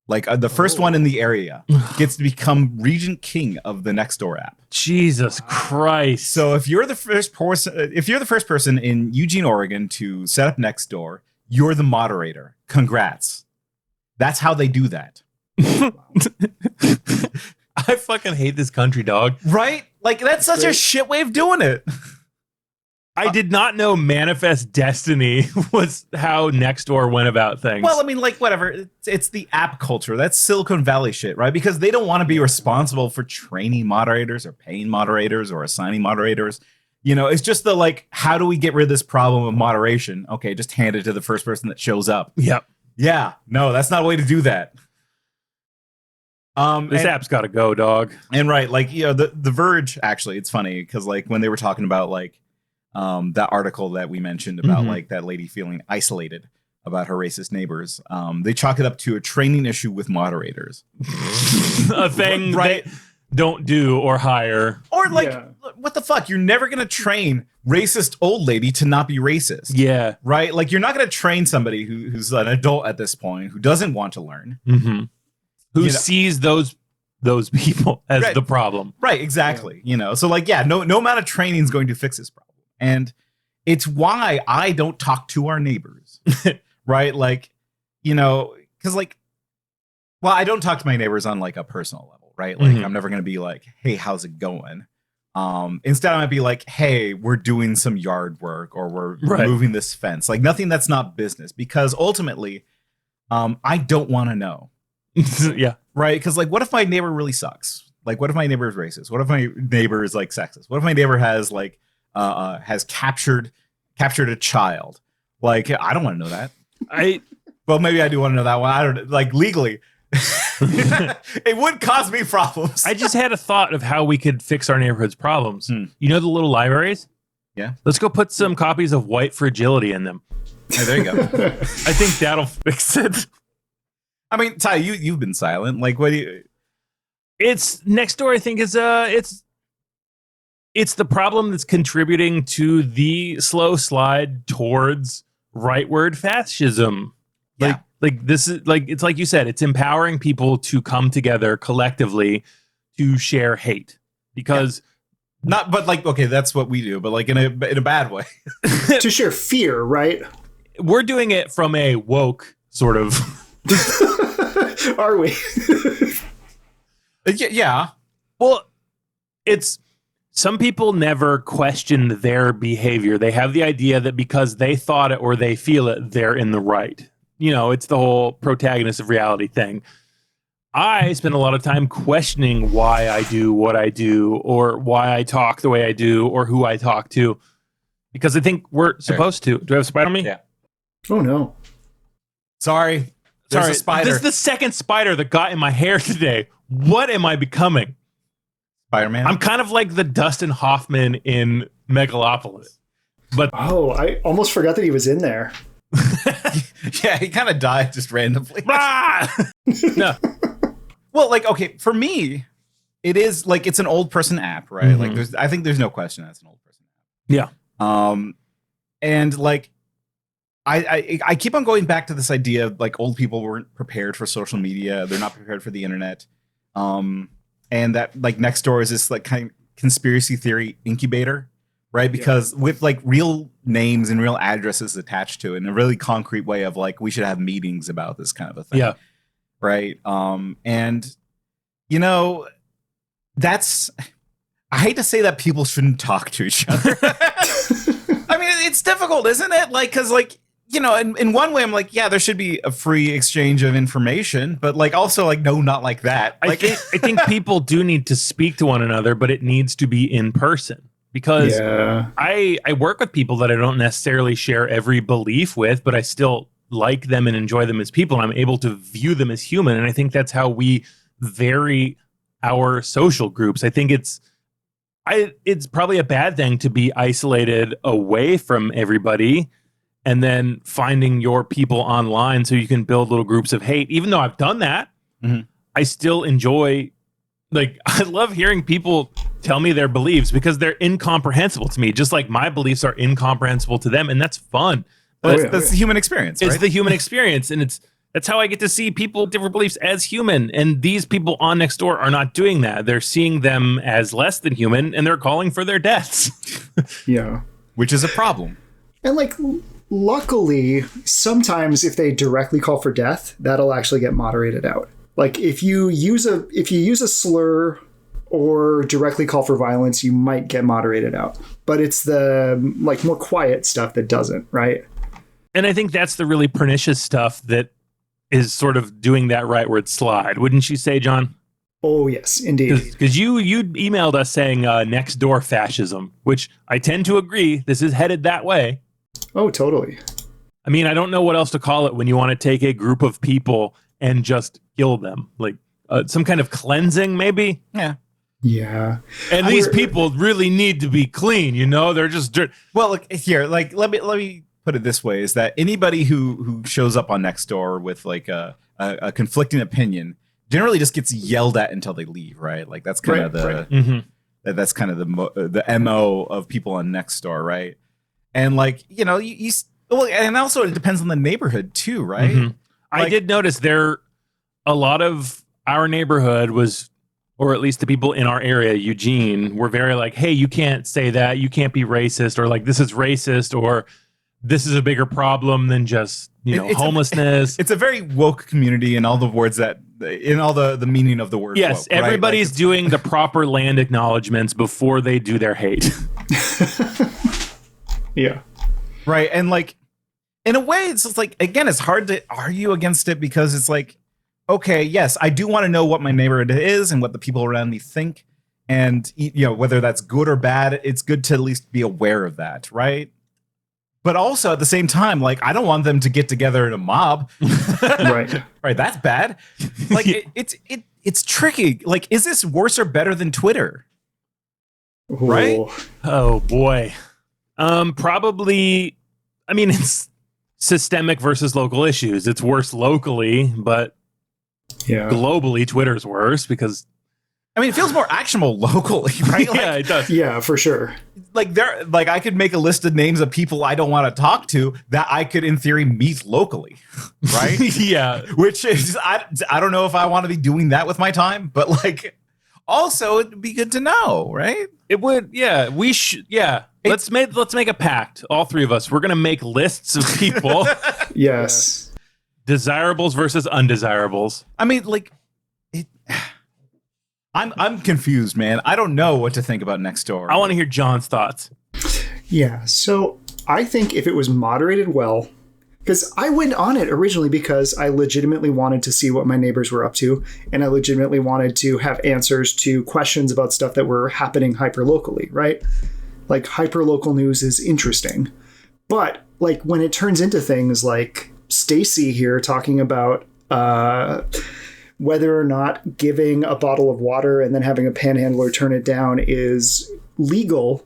Like the first one in the area gets to become Regent King of the Nextdoor app. Jesus Christ! So if you're the first person in Eugene, Oregon to set up Nextdoor, you're the moderator. Congrats. That's how they do that. I fucking hate this country, dog. Right? Like that's such a shit way of doing it. I did not know Manifest Destiny was how Nextdoor went about things. Well, I mean, like, whatever. It's the app culture. That's Silicon Valley shit, right? Because they don't want to be responsible for training moderators or paying moderators or assigning moderators. It's just the, like, how do we get rid of this problem of moderation? Okay, just hand it to the first person that shows up. Yep. Yeah. No, that's not a way to do that. This app's got to go, dog. And right, like, the Verge, actually, it's funny because, like, when they were talking about, like, that article that we mentioned about like that lady feeling isolated about her racist neighbors, they chalk it up to a training issue with moderators. A thing right? They don't do or hire. Or like, what the fuck? You're never going to train racist old lady to not be racist. Yeah. Right? Like you're not going to train somebody who's an adult at this point, who doesn't want to learn. Mm-hmm. Who sees those people as the problem. Right, exactly. So like, no amount of training is going to fix this problem. And it's why I don't talk to our neighbors, right? Like, because like, well, I don't talk to my neighbors on like a personal level, right? Like I'm never going to be like, hey, how's it going? Instead, I might be like, hey, we're doing some yard work or we're moving this fence, like nothing that's not business, because ultimately I don't want to know. Yeah. Right. Because like, what if my neighbor really sucks? Like, what if my neighbor is racist? What if my neighbor is like sexist? What if my neighbor has like, has captured a child? Like, I don't want to know that. Well, maybe I do want to know that one. I don't know. Like legally, it would cause me problems. I just had a thought of how we could fix our neighborhood's problems. You know the little libraries? Yeah. Let's go put some copies of White Fragility in them. Hey, there you go. I think that'll fix it. I mean, Ty, you've been silent. Like, what do you? It's Nextdoor. I think it's the problem that's contributing to the slow slide towards rightward fascism. Like this is like, it's like you said, it's empowering people to come together collectively to share hate because but like, okay, that's what we do, but like in a bad way. To share fear, right? We're doing it from a woke sort of. Are we? Yeah. Well, it's some people never question their behavior. They have the idea that because they thought it or they feel it, they're in the right. It's the whole protagonist of reality thing. I spend a lot of time questioning why I do what I do or why I talk the way I do or who I talk to, because I think we're supposed to. Do I have a spider on me? Yeah. Oh, no. Sorry. There's a spider. This is the second spider that got in my hair today. What am I becoming? Spider-Man? I'm kind of like the Dustin Hoffman in Megalopolis. But I almost forgot that he was in there. Yeah, he kind of died just randomly. No. Well, like, okay, for me, it is like it's an old person app, right? Like, I think there's no question that's an old person app. Yeah. And like, I keep on going back to this idea of like old people weren't prepared for social media. They're not prepared for the internet. And that like Nextdoor is this like kind of conspiracy theory incubator, right? Because with like real names and real addresses attached to it in a really concrete way of like, we should have meetings about this kind of a thing. Yeah. right? And you know, that's, I hate to say that people shouldn't talk to each other. I mean, it's difficult, isn't it? Like, because like, you know, in one way, I'm like, yeah, there should be a free exchange of information, but like also like, no, not like that. Like, I think people do need to speak to one another, but it needs to be in person, because I work with people that I don't necessarily share every belief with, but I still like them and enjoy them as people, and I'm able to view them as human. And I think that's how we vary our social groups. I think it's probably a bad thing to be isolated away from everybody and then finding your people online so you can build little groups of hate. Even though I've done that, I still enjoy, like, I love hearing people tell me their beliefs because they're incomprehensible to me, just like my beliefs are incomprehensible to them, and that's fun. But that's the human experience, right? It's the human experience, and that's how I get to see people with different beliefs as human. And these people on Nextdoor are not doing that. They're seeing them as less than human, and they're calling for their deaths. Yeah. Which is a problem. And like, luckily, sometimes if they directly call for death, that'll actually get moderated out. Like if you use a slur or directly call for violence, you might get moderated out. But it's the like more quiet stuff that doesn't, right? And I think that's the really pernicious stuff that is sort of doing that rightward slide. Wouldn't you say, John? Oh, yes, indeed. Because you emailed us saying Nextdoor fascism, which I tend to agree. This is headed that way. Oh, totally. I mean, I don't know what else to call it when you want to take a group of people and just kill them. Like some kind of cleansing, maybe? Yeah. Yeah. And these people really need to be clean, you know? They're just dirt. Well, look, here, like, let me put it this way, is that anybody who shows up on Nextdoor with like a conflicting opinion generally just gets yelled at until they leave, right? Like that's kind of that's kind of the MO of people on Nextdoor, right? And like, you know, well, and also it depends on the neighborhood too, right? Like, I did notice a lot of our neighborhood was, or at least the people in our area, Eugene, were very like, hey, you can't say that, you can't be racist, or like this is racist, or this is a bigger problem than just, homelessness. It's a very woke community in all the words in all the meaning of the word. Yes, woke, right? everybody's doing the proper land acknowledgements before they do their hate. Yeah. Right. And like, in a way, it's just like, again, it's hard to argue against it because it's like, okay, yes, I do want to know what my neighborhood is and what the people around me think. And, whether that's good or bad, it's good to at least be aware of that. Right. But also at the same time, like, I don't want them to get together in a mob. Right. Right. That's bad. Like, it's tricky. Like, is this worse or better than Twitter? Right. Oh, boy. Probably, I mean, it's systemic versus local issues. It's worse locally, but globally, Twitter's worse because, I mean, it feels more actionable locally, right? Yeah, it does. Yeah, for sure. Like I could make a list of names of people I don't want to talk to that I could, in theory, meet locally, right? Yeah. Which is, I don't know if I want to be doing that with my time, but like, also it'd be good to know, right? It would, yeah. We should, yeah. Let's make a pact. All three of us. We're gonna make lists of people. Yes. Desirables versus undesirables. I mean, like, I'm confused, man. I don't know what to think about Nextdoor. I want to hear John's thoughts. Yeah. So I think if it was moderated well, because I went on it originally because I legitimately wanted to see what my neighbors were up to, and I legitimately wanted to have answers to questions about stuff that were happening hyper-locally, right? Like, hyper-local news is interesting. But, like, when it turns into things like Stacy here talking about whether or not giving a bottle of water and then having a panhandler turn it down is legal,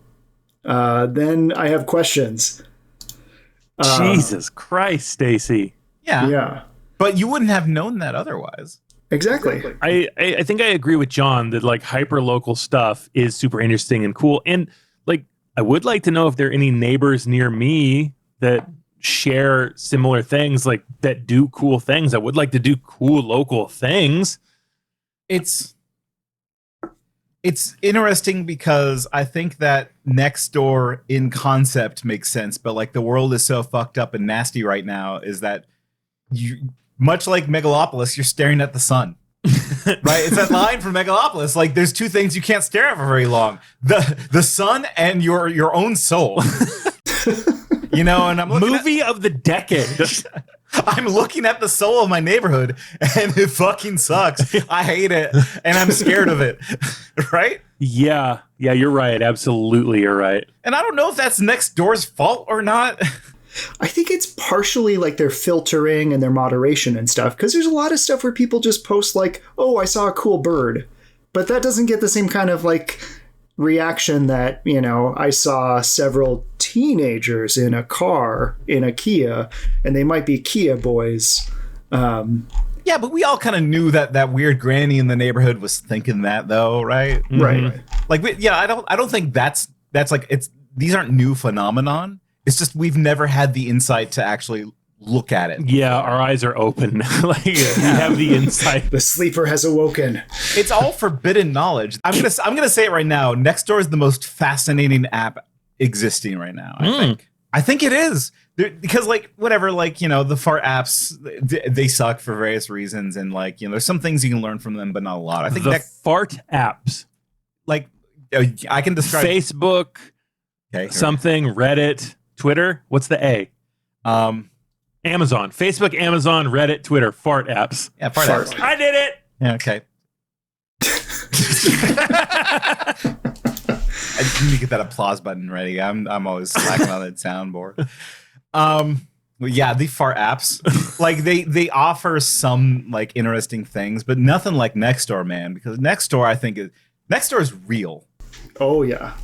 then I have questions. Jesus Christ, Stacy. Yeah. Yeah. But you wouldn't have known that otherwise. Exactly. I think I agree with John that like hyper local stuff is super interesting and cool. And like, I would like to know if there are any neighbors near me that share similar things, like that do cool things. I would like to do cool local things. It's interesting because I think that Nextdoor in concept makes sense, but like the world is so fucked up and nasty right now is that much like Megalopolis, you're staring at the sun. Right? It's that line from Megalopolis. Like, there's two things you can't stare at for very long: the sun and your own soul. You know, and I'm looking Movie of the decade. I'm looking at the soul of my neighborhood, and it fucking sucks. I hate it, and I'm scared of it. Right? Yeah, you're right. Absolutely, you're right. And I don't know if that's Nextdoor's fault or not. I think it's partially like their filtering and their moderation and stuff, because there's a lot of stuff where people just post like, oh, I saw a cool bird, but that doesn't get the same kind of like reaction that, you know, I saw several teenagers in a car in a Kia, and they might be Kia boys. Yeah, but we all kind of knew that weird granny in the neighborhood was thinking that, though, right? Right. Like, I don't think that's like, these aren't new phenomenon. It's just we've never had the insight to actually look at it. Yeah, our eyes are open. Like, we have the insight. The sleeper has awoken. It's all forbidden knowledge. I'm gonna say it right now. Nextdoor is the most fascinating app existing right now. I think it is. Because like whatever, like, you know, the fart apps, they suck for various reasons, and like, you know, there's some things you can learn from them, but not a lot. I think the fart apps, like, I can describe Facebook, something, Reddit, Twitter. What's the A? Amazon, Facebook, Amazon, Reddit, Twitter, fart apps. Yeah, fart apps. I did it. Yeah, okay. I need to get that applause button ready. I'm always slacking on that soundboard. Yeah, the fart apps, like they offer some like interesting things, but nothing like Nextdoor, man. Because Nextdoor, I think Nextdoor is real. Oh yeah.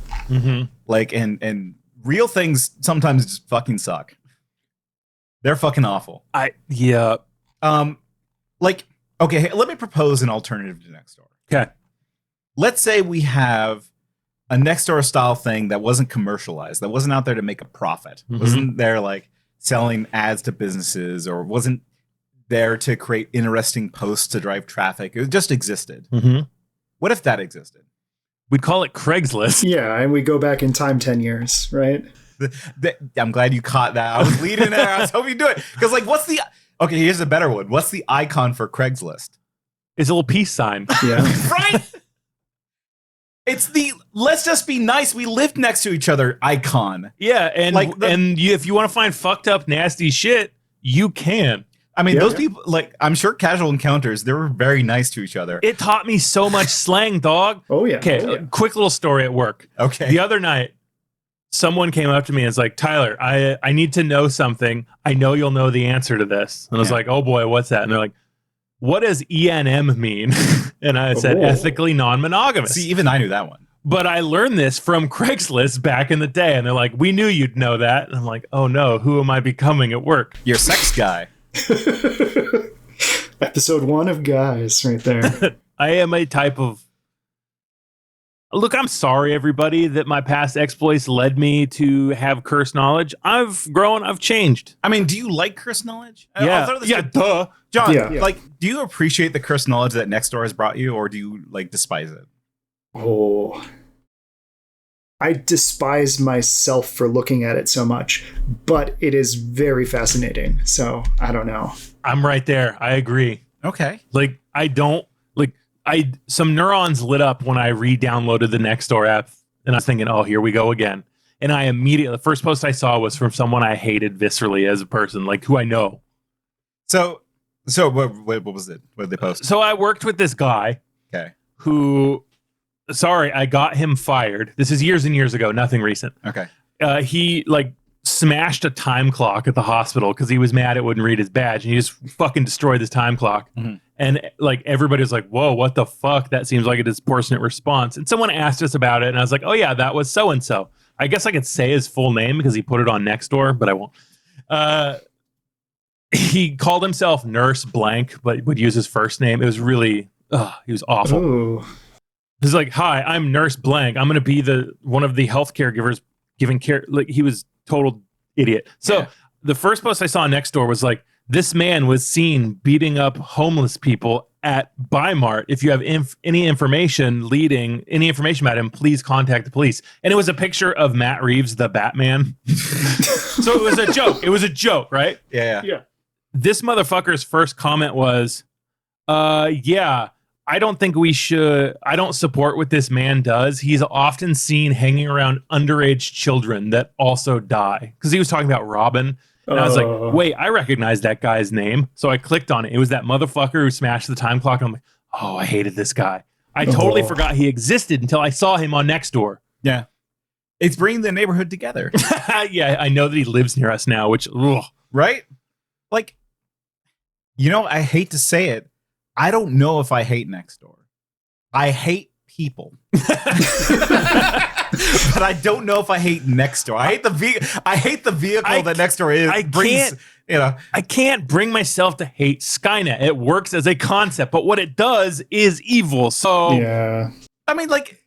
Like and real things sometimes just fucking suck. They're fucking awful. Like, okay, hey, let me propose an alternative to Nextdoor. Okay. Let's say we have a Nextdoor style thing that wasn't commercialized, that wasn't out there to make a profit, wasn't there like selling ads to businesses, or wasn't there to create interesting posts to drive traffic. It just existed. What if that existed? We'd call it Craigslist. Yeah, and we go back in time 10 years, right? I'm glad you caught that. I was leading there. I was hoping you'd do it. Because like, okay, here's a better one. What's the icon for Craigslist? It's a little peace sign. Yeah. Right? It's the let's just be nice, we lived next to each other icon. Yeah, and like if you want to find fucked up, nasty shit, you can. I mean, those people, like, I'm sure casual encounters, they were very nice to each other. It taught me so much slang, dog. Oh, yeah. Okay, quick little story at work. Okay. The other night, someone came up to me and was like, Tyler, I need to know something. I know you'll know the answer to this. And I was like, oh boy, what's that? And they're like, what does ENM mean? And I said, ethically non-monogamous. See, even I knew that one. But I learned this from Craigslist back in the day. And they're like, we knew you'd know that. And I'm like, oh no, who am I becoming at work? You're a sex guy. Episode 1 of Guys right there. I am a type of... Look, I'm sorry, everybody, that my past exploits led me to have curse knowledge. I've grown, I've changed. I mean, do you like curse knowledge? Yeah, duh. John, like, do you appreciate the curse knowledge that Nextdoor has brought you, or do you, like, despise it? Oh, I despise myself for looking at it so much, but it is very fascinating. So I don't know. I'm right there. I agree. Okay. Like, some neurons lit up when I re-downloaded the Nextdoor app, and I was thinking, oh, here we go again. And I immediately, the first post I saw was from someone I hated viscerally as a person, like who I know. So what was it? What did they post? So I worked with this guy. Okay. Who, sorry, I got him fired. This is years and years ago, nothing recent. Okay. He like smashed a time clock at the hospital because he was mad it wouldn't read his badge, and he just fucking destroyed this time clock. And like everybody was like, whoa, what the fuck? That seems like a disproportionate response. And someone asked us about it, and I was like, oh yeah, that was so and so. I guess I could say his full name because he put it on Nextdoor, but I won't. He called himself Nurse Blank, but would use his first name. It was really, he was awful. Ooh. He's like, hi, I'm Nurse Blank. I'm going to be one of the health caregivers giving care. Like, he was total idiot. So the first post I saw on Nextdoor was like, this man was seen beating up homeless people at Bi-Mart. If you have any information about him, please contact the police. And it was a picture of Matt Reeves, the Batman. So it was a joke. It was a joke, right? Yeah. This motherfucker's first comment was, yeah, I don't support what this man does. He's often seen hanging around underage children that also die. Because he was talking about Robin. And I was like, wait, I recognize that guy's name. So I clicked on it. It was that motherfucker who smashed the time clock. And I'm like, oh, I hated this guy. I totally forgot he existed until I saw him on Nextdoor. Yeah. It's bringing the neighborhood together. Yeah, I know that he lives near us now, which, ugh. Right? Like, you know, I hate to say it. I don't know if I hate Nextdoor. I hate people. But I don't know if I hate Nextdoor. I hate the vehicle that Nextdoor is. I can't bring myself to hate Skynet. It works as a concept, but what it does is evil. So yeah. I mean, like,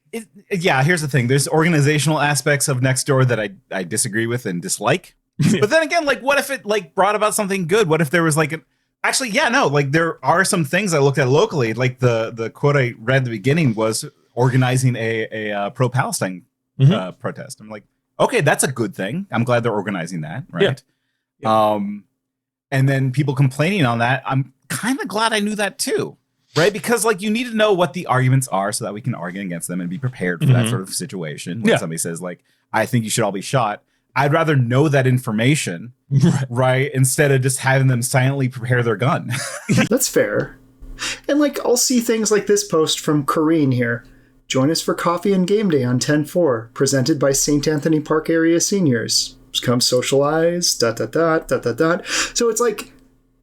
here's the thing. There's organizational aspects of Nextdoor that I disagree with and dislike. But then again, like, what if it like brought about something good? What if there was like like there are some things I looked at locally. Like the quote I read at the beginning was organizing a pro-Palestine protest. I'm like, okay, that's a good thing. I'm glad they're organizing that, right? Yeah. And then people complaining on that, I'm kind of glad I knew that too, right? Because like you need to know what the arguments are so that we can argue against them and be prepared for that sort of situation. When somebody says like, I think you should all be shot. I'd rather know that information, right? Instead of just having them silently prepare their gun. That's fair. And like, I'll see things like this post from Corrine here. Join us for coffee and game day on 10/4, presented by St. Anthony Park area seniors. Just come socialize, ... So it's like,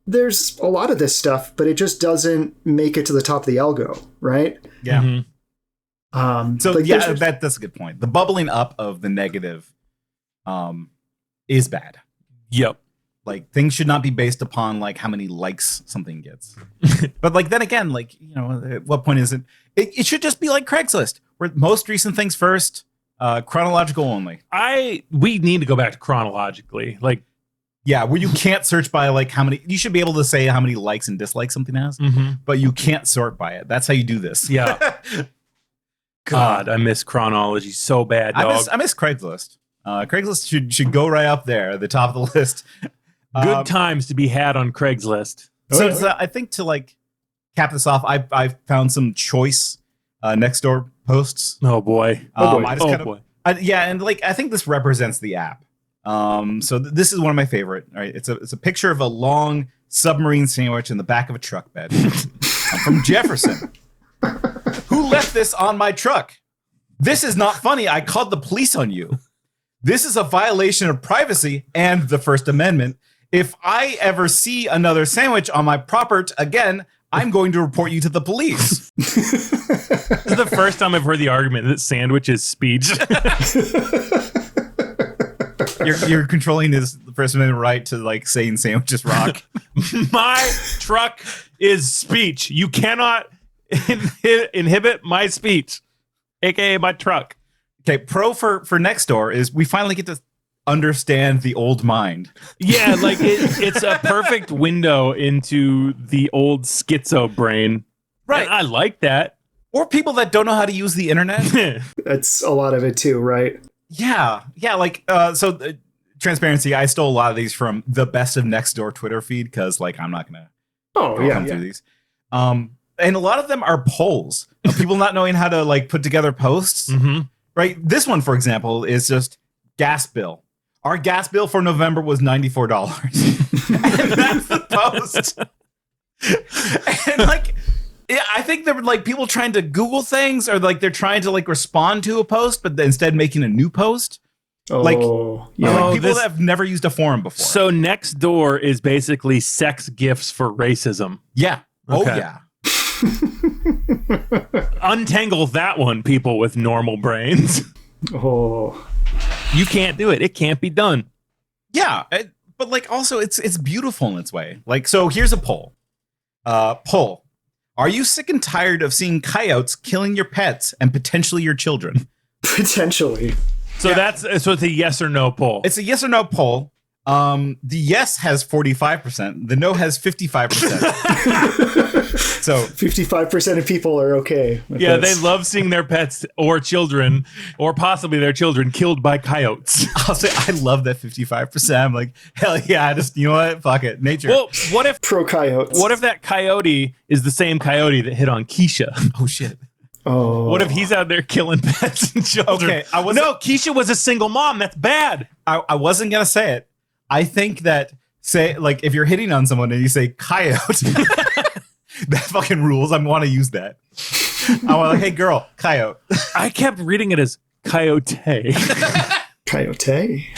there's a lot of this stuff, but it just doesn't make it to the top of the algo, right? Yeah. So like yeah, that's a good point. The bubbling up of the negative is bad. Yep. Like things should not be based upon like how many likes something gets. But like then again, like, you know, at what point is it? It should just be like Craigslist, where most recent things first, chronological only. We need to go back to chronologically. Like, yeah, where you can't search by like how many. You should be able to say how many likes and dislikes something has, but you can't sort by it. That's how you do this. Yeah. God, I miss chronology so bad, dog. I miss Craigslist. Craigslist should go right up there at the top of the list. Good times to be had on Craigslist. So I think to like cap this off, I found some choice Nextdoor posts. Oh boy. And like I think this represents the app. So this is one of my favorite. All right, it's a picture of a long submarine sandwich in the back of a truck bed. I'm from Jefferson. Who left this on my truck? This is not funny. I called the police on you. This is a violation of privacy and the First Amendment. If I ever see another sandwich on my property again, I'm going to report you to the police. This is the first time I've heard the argument that sandwich is speech. You're controlling his First Amendment right to like saying sandwiches rock. My truck is speech. You cannot inhibit my speech, aka my truck. Okay, pro for Nextdoor is we finally get to understand the old mind. Yeah, like it's a perfect window into the old schizo brain. Right. And I like that. Or people that don't know how to use the internet. That's a lot of it too, right? Yeah. Yeah, like, transparency, I stole a lot of these from the Best of Nextdoor Twitter feed because, like, I'm not going to come through these. And a lot of them are polls of people not knowing how to, like, put together posts. Right? This one, for example, is just gas bill. Our gas bill for November was $94. And that's the post. And, like, yeah, I think there were, like, people trying to Google things or, like, they're trying to, like, respond to a post, but instead making a new post. Like people that have never used a forum before. So Nextdoor is basically sex gifts for racism. Yeah. Okay. Oh, yeah. Untangle that one, people with normal brains. You can't do it. It can't be done. Yeah. But, like, also, it's beautiful in its way. Like, so here's a poll. Poll. Are you sick and tired of seeing coyotes killing your pets and potentially your children? Potentially. So it's a yes or no poll. It's a yes or no poll. The yes has 45%. The no has 55%. So 55% of people are okay with Yeah, this. they love seeing their pets or children, or possibly their children, killed by coyotes. I'll say I love that 55%. I'm like, hell yeah, I just, you know what? Fuck it. Nature. Well, what if Pro-coyotes. that coyote is the same coyote that hit on Keisha? Oh shit. Oh. What if he's out there killing pets and children? Okay, No, Keisha was a single mom. That's bad. I wasn't gonna say it. I think that like if you're hitting on someone and you say coyote, that fucking rules. I want to use that. I want like, hey girl, coyote. I kept reading it as coyote. Coyote?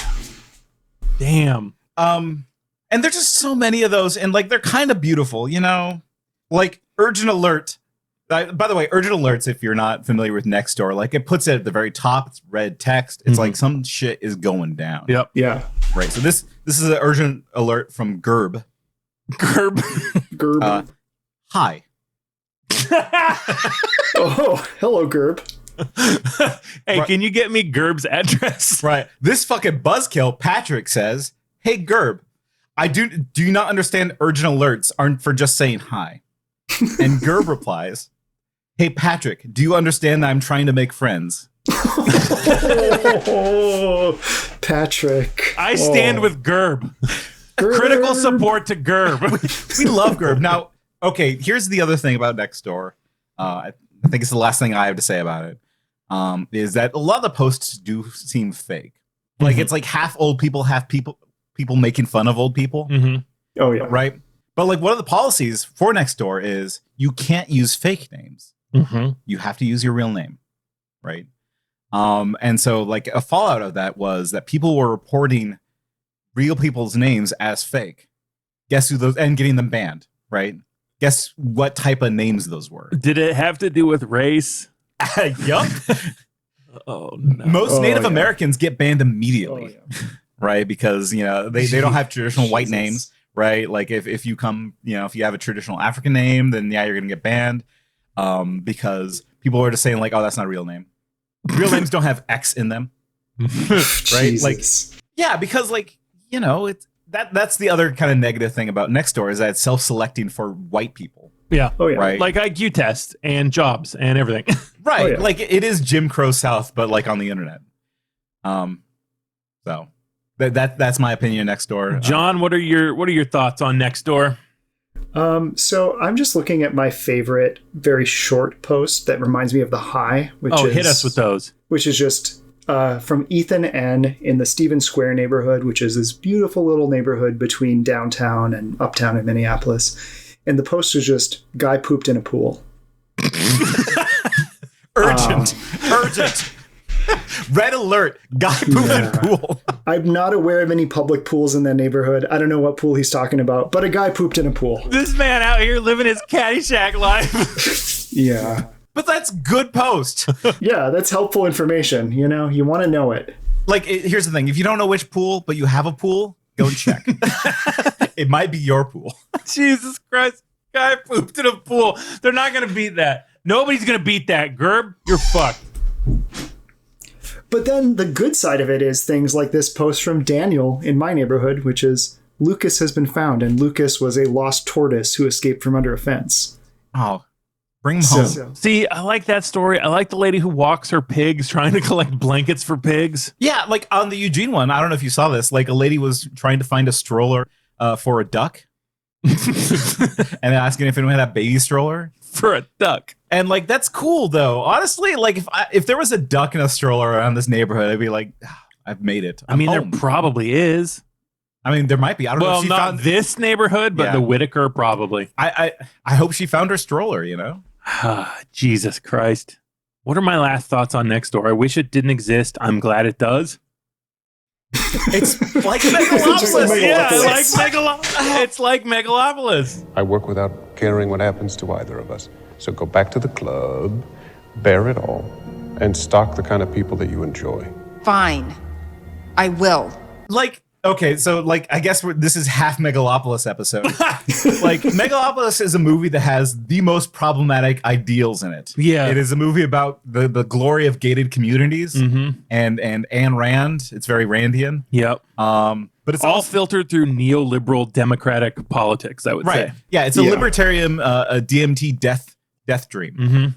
Damn. And there's just so many of those, and like they're kind of beautiful, you know. Like urgent alert. By the way, urgent alerts, if you're not familiar with Nextdoor, like it puts it at the very top. It's red text. It's like some shit is going down. Yep. Yeah. Right. So this is an urgent alert from Gerb. Gerb. Hi. Oh, hello, Gerb. Hey, can you get me Gerb's address? Right. This fucking buzzkill, Patrick, says, "Hey Gerb, do you not understand urgent alerts aren't for just saying hi?" And Gerb replies, "Hey Patrick, do you understand that I'm trying to make friends?" Oh, Patrick. I stand with Gerb. Gerb. Critical support to Gerb. We love Gerb. Now, okay, here's the other thing about Nextdoor. I think it's the last thing I have to say about it. Is that a lot of the posts do seem fake. Like it's like half old people, half people making fun of old people. Oh, yeah. Right? But like one of the policies for Nextdoor is you can't use fake names. You have to use your real name. Right? And so like a fallout of that was that people were reporting real people's names as fake. Guess who those, and getting them banned, right? Guess what type of names those were? Did it have to do with race? Yup. Oh, no. Most Native yeah. Americans get banned immediately, right? Because, you know, they don't have traditional white names, right? Like if you come, you know, if you have a traditional African name, then yeah, you're going to get banned because people are just saying like, oh, that's not a real name. Real names don't have X in them, right? Jesus. Like, yeah, because like, you know, it's that's the other kind of negative thing about Nextdoor is that it's self-selecting for white people. Yeah. Oh, yeah. Right. Like IQ tests and jobs and everything. Right. Oh, yeah. Like it is Jim Crow South, but like on the internet. So that's my opinion of Nextdoor. John, what are your thoughts on Nextdoor? So I'm just looking at my favorite very short post that reminds me of The High, which is Hit us with those. which is just from Ethan N. in the Stevens Square neighborhood, which is this beautiful little neighborhood between downtown and uptown in Minneapolis. And the post is just guy pooped in a pool. Urgent. Red alert. Guy pooping pool. I'm not aware of any public pools in that neighborhood. I don't know what pool he's talking about, but a guy pooped in a pool. This man out here living his Caddyshack life. Yeah. But that's good post. Yeah, that's helpful information. You know, you want to know it. Like, here's the thing. If you don't know which pool, but you have a pool, go and check. It might be your pool. Jesus Christ. Guy pooped in a pool. They're not going to beat that. Nobody's going to beat that. Gerb, you're fucked. But then the good side of it is things like this post from Daniel in my neighborhood, which is Lucas has been found, and Lucas was a lost tortoise who escaped from under a fence. Oh, bring him home. So- See, I like that story. I like the lady who walks her pigs trying to collect blankets for pigs. Yeah, like on the Eugene one, I don't know if you saw this. Like a lady was trying to find a stroller for a duck. And asking if anyone had a baby stroller. For a duck. And like that's cool though. Honestly, like if there was a duck in a stroller around this neighborhood, I'd be like, I've made it. I mean, home. there probably is. I mean, there might be. I don't know. Well, If she not found this neighborhood, but Yeah. the Whitaker probably. I hope she found her stroller. You know. Jesus Christ. What are my last thoughts on Nextdoor? I wish it didn't exist. I'm glad it does. It's like Just Megalopolis. like Yeah, Megalopolis. like it's like Megalopolis. I work without caring what happens to either of us. So go back to the club, bear it all, and stalk the kind of people that you enjoy. Fine. I will. Like Okay, so like I guess this is half Megalopolis episode. Like Megalopolis is a movie that has the most problematic ideals in it. Yeah. It is a movie about the glory of gated communities and Ayn Rand. It's very Randian. Yep. But it's all also filtered through neoliberal democratic politics, I would say. Yeah, it's a libertarian a DMT death dream.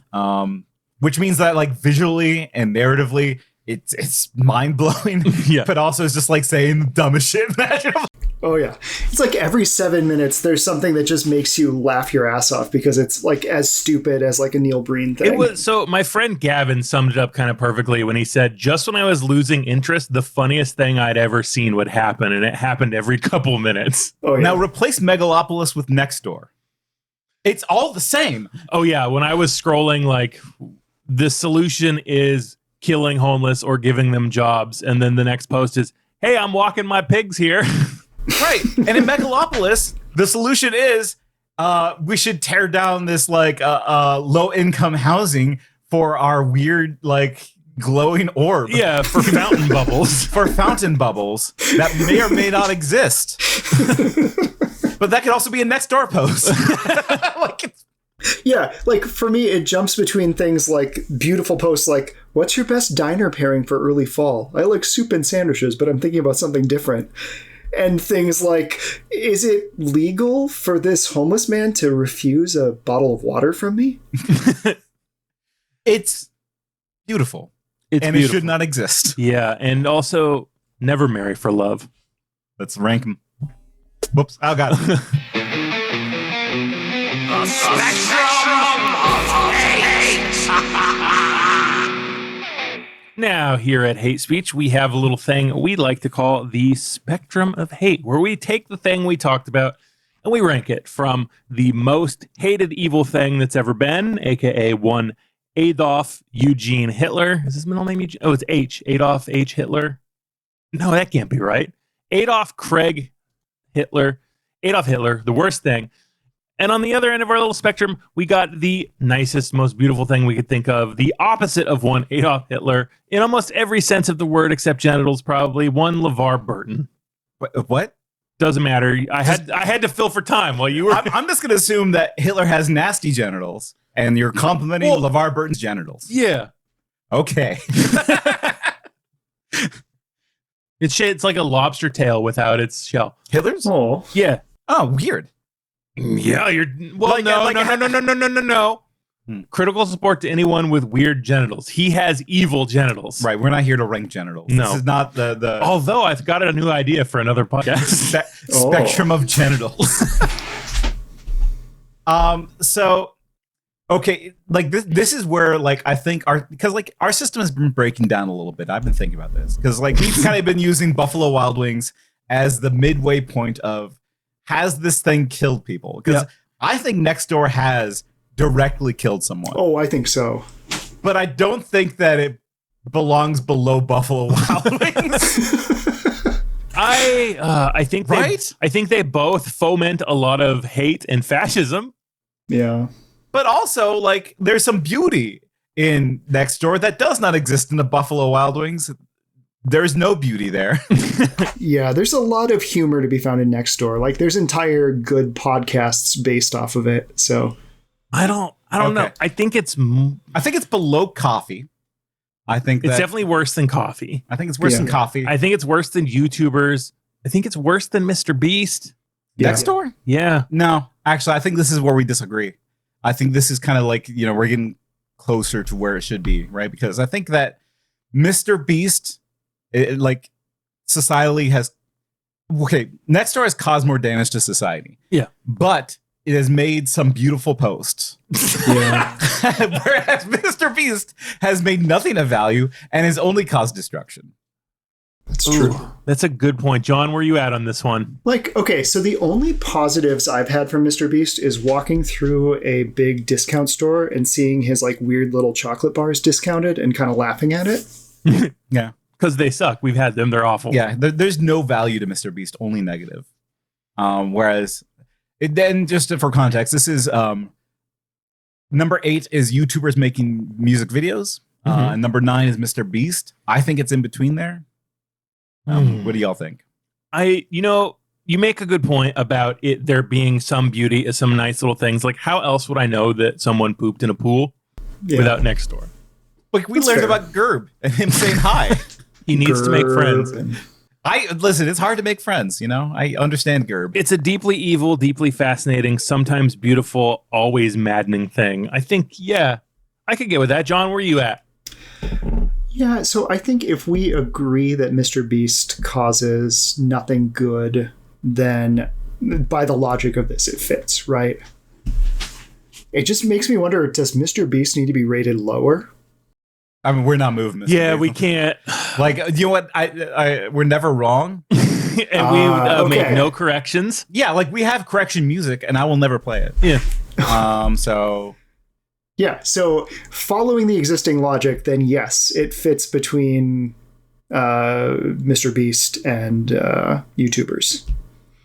Which means that like visually and narratively it's mind-blowing, but also it's just like saying the dumbest shit imaginable. Oh yeah, it's like every 7 minutes there's something that just makes you laugh your ass off because it's like as stupid as like a Neil Breen thing. So my friend Gavin summed it up kind of perfectly when he said, just when I was losing interest, the funniest thing I'd ever seen would happen, and it happened every couple minutes. Oh, yeah. Now replace Megalopolis with Nextdoor. It's all the same. Oh yeah, when I was scrolling, like the solution is killing homeless or giving them jobs, and then the next post is, hey, I'm walking my pigs here. Right. And in Megalopolis, the solution is we should tear down this like low income housing for our weird like glowing orb. Yeah, for fountain bubbles. For fountain bubbles that may or may not exist. But that could also be a Nextdoor post. Yeah, like for me, it jumps between things like beautiful posts like, what's your best diner pairing for early fall? I like soup and sandwiches, but I'm thinking about something different. And things like, is it legal for this homeless man to refuse a bottle of water from me? It's beautiful. And it should not exist. Yeah, and also never marry for love. Let's rank them. Whoops, I got it. Now, here at Hate Speech, we have a little thing we like to call the spectrum of hate, where we take the thing we talked about and we rank it from the most hated evil thing that's ever been, aka one Adolf Eugene Hitler. Is his middle name Eugene? Oh, it's H. Adolf H. Hitler. No, that can't be right. Adolf Craig Hitler. Adolf Hitler, the worst thing. And on the other end of our little spectrum, we got the nicest, most beautiful thing we could think of, the opposite of one Adolf Hitler, in almost every sense of the word except genitals, probably, one LeVar Burton. What? Doesn't matter. I had to fill for time while you were... I'm just going to assume that Hitler has nasty genitals, and you're complimenting LeVar Burton's genitals. Yeah. Okay. It's like a lobster tail without its shell. Hitler's? Oh. Yeah. Oh, weird. Yeah, you're... Well, no. Critical support to anyone with weird genitals. He has evil genitals. Right, we're not here to rank genitals. No. This is not the... Although I've got a new idea for another podcast. Spectrum of genitals. So, okay, like this is where like I think our system has been breaking down a little bit. I've been thinking about this because like we've kind of been using Buffalo Wild Wings as the midway point of, has this thing killed people? Because I think Nextdoor has directly killed someone. Oh, I think so. But I don't think that it belongs below Buffalo Wild Wings. I think I think they both foment a lot of hate and fascism. Yeah. But also, like, there's some beauty in Nextdoor that does not exist in the Buffalo Wild Wings. There's no beauty there. Yeah, there's a lot of humor to be found in Nextdoor. Like, there's entire good podcasts based off of it. So I don't know. I think it's below coffee. I think it's definitely worse than coffee. I think it's worse than coffee. I think it's worse than YouTubers. I think it's worse than Mr. Beast. Nextdoor? Yeah. No, actually, I think this is where we disagree. I think this is kind of like, we're getting closer to where it should be, right? Because I think that Mr. Beast, like, societally has... Okay, Nextdoor has caused more damage to society. Yeah. But it has made some beautiful posts. Yeah. Whereas Mr. Beast has made nothing of value and has only caused destruction. That's true. That's a good point. John, where are you at on this one? Like, okay, so the only positives I've had from Mr. Beast is walking through a big discount store and seeing his like weird little chocolate bars discounted and kind of laughing at it. Yeah. Because they suck. We've had them. They're awful. Yeah, there's no value to Mr. Beast, only negative. Whereas, then just for context, this is number 8 is YouTubers making music videos. And number 9 is Mr. Beast. I think it's in between there. What do y'all think? You make a good point about it there being some beauty, some nice little things. Like, how else would I know that someone pooped in a pool without Nextdoor? Like, we learned about Gerb and him saying hi. He needs to make friends. Listen, it's hard to make friends, I understand Gerb. It's a deeply evil, deeply fascinating, sometimes beautiful, always maddening thing. I think, I could get with that. John, where are you at? Yeah, so I think if we agree that Mr. Beast causes nothing good, then by the logic of this, it fits, right? It just makes me wonder, does Mr. Beast need to be rated lower? I mean, we're not moving this. Yeah, we can't. Like, you know what? We're never wrong. And we make no corrections. Yeah, like, we have correction music, and I will never play it. Yeah. So... Yeah, so following the existing logic, then yes, it fits between Mr. Beast and YouTubers.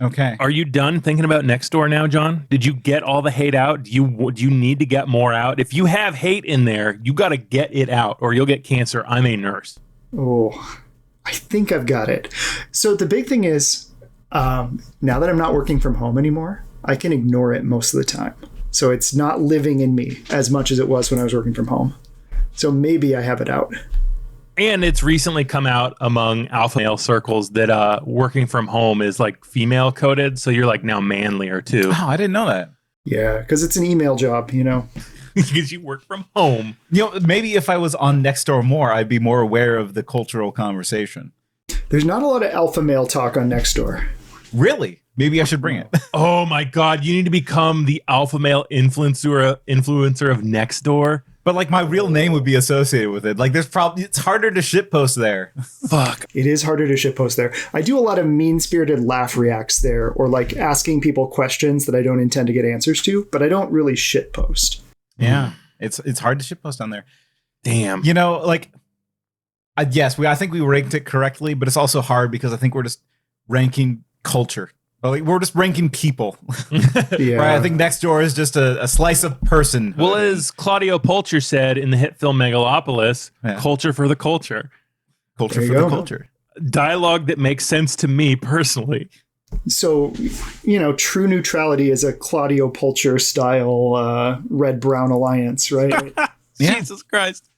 Okay. Are you done thinking about Nextdoor now, John? Did you get all the hate out? Do you need to get more out? If you have hate in there, you got to get it out or you'll get cancer. I'm a nurse. Oh, I think I've got it. So the big thing is, now that I'm not working from home anymore, I can ignore it most of the time. So it's not living in me as much as it was when I was working from home. So maybe I have it out. And it's recently come out among alpha male circles that working from home is like female coded. So you're like now manlier too. Oh, I didn't know that. Yeah, because it's an email job, Because you work from home. Maybe if I was on Nextdoor more, I'd be more aware of the cultural conversation. There's not a lot of alpha male talk on Nextdoor. Really? Maybe I should bring it. Oh my God. You need to become the alpha male influencer of Nextdoor. But like my real name would be associated with it. Like it's harder to shitpost there. Fuck. It is harder to shitpost there. I do a lot of mean-spirited laugh reacts there, or like asking people questions that I don't intend to get answers to, but I don't really shitpost. Yeah. It's hard to shitpost on there. Damn. Yes, I think we ranked it correctly, but it's also hard because I think we're just ranking culture. Like, we're just ranking people. Yeah. Right? I think Nextdoor is just a slice of person. Well, as Claudio Pulcher said in the hit film Megalopolis, culture for the culture. Culture for the culture. Dialogue that makes sense to me personally. So, true neutrality is a Claudio Pulcher style red-brown alliance, right? Jesus Christ.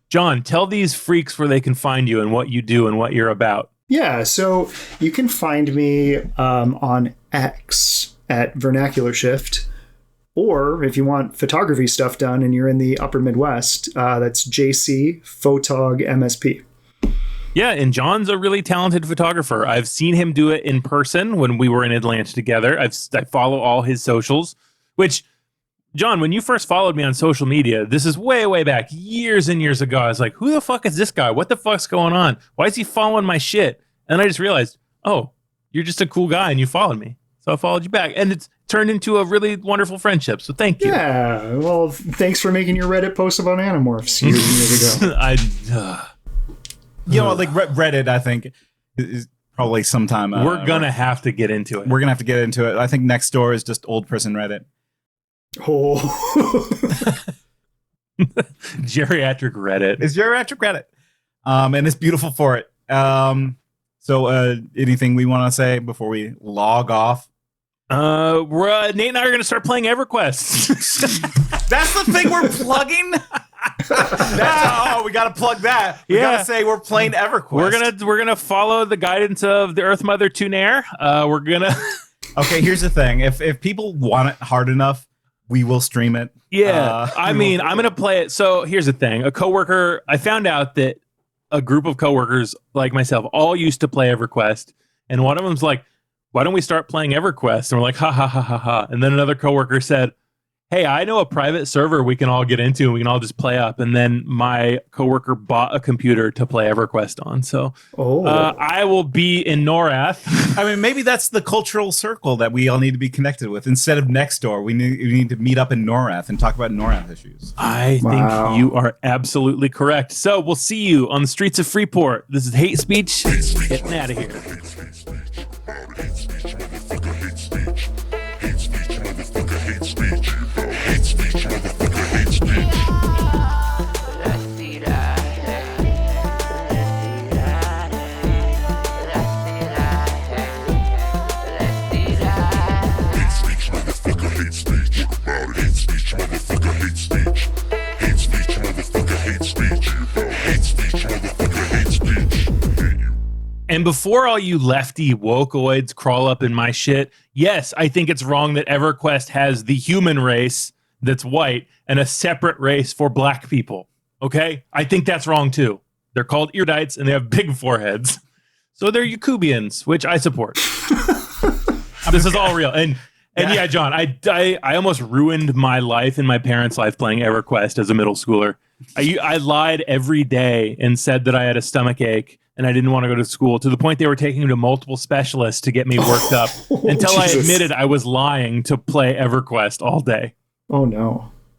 John, tell these freaks where they can find you and what you do and what you're about. Yeah, so you can find me on X at Vernacular Shift, or if you want photography stuff done and you're in the upper Midwest, that's JC Photog MSP. Yeah, and John's a really talented photographer. I've seen him do it in person when we were in Atlanta together. I follow all his socials, which, John, when you first followed me on social media, this is way, way back, years and years ago. I was like, who the fuck is this guy? What the fuck's going on? Why is he following my shit? And I just realized, oh, you're just a cool guy and you followed me. So I followed you back. And it's turned into a really wonderful friendship. So thank you. Yeah, well, thanks for making your Reddit post about Animorphs years and years ago. Like Reddit, I think, is probably sometime. We're going to have to get into it. We're going to have to get into it. I think Nextdoor is just old person Reddit. Oh. Geriatric Reddit. It's geriatric Reddit. And it's beautiful for it. So anything we want to say before we log off? Nate and I are going to start playing EverQuest. That's the thing we're plugging? We got to plug that. We got to say we're playing EverQuest. We're gonna follow the guidance of the Earth Mother Tunair. We're gonna. Okay, here's the thing. If people want it hard enough, we will stream it. Yeah, I'm gonna play it. So here's the thing: I found out that a group of coworkers like myself all used to play EverQuest, and one of them's like, "Why don't we start playing EverQuest?" And we're like, "Ha ha ha ha ha!" And then another coworker said, "Hey, I know a private server we can all get into and we can all just play up." And then my coworker bought a computer to play EverQuest on. So I will be in NORAD. I mean, maybe that's the cultural circle that we all need to be connected with. Instead of Nextdoor, we need to meet up in NORAD and talk about NORAD issues. I think you are absolutely correct. So we'll see you on the streets of Freeport. This is Hate Speech. Getting out of here. And before all you lefty wokeoids crawl up in my shit, yes, I think it's wrong that EverQuest has the human race that's white and a separate race for black people. Okay? I think that's wrong too. They're called Eardites and they have big foreheads. So they're Yakubians, which I support. This is all real. And yeah, John, I almost ruined my life and my parents' life playing EverQuest as a middle schooler. I lied every day and said that I had a stomach ache and I didn't want to go to school, to the point they were taking me to multiple specialists to get me worked up until I admitted I was lying to play EverQuest all day. Oh, no.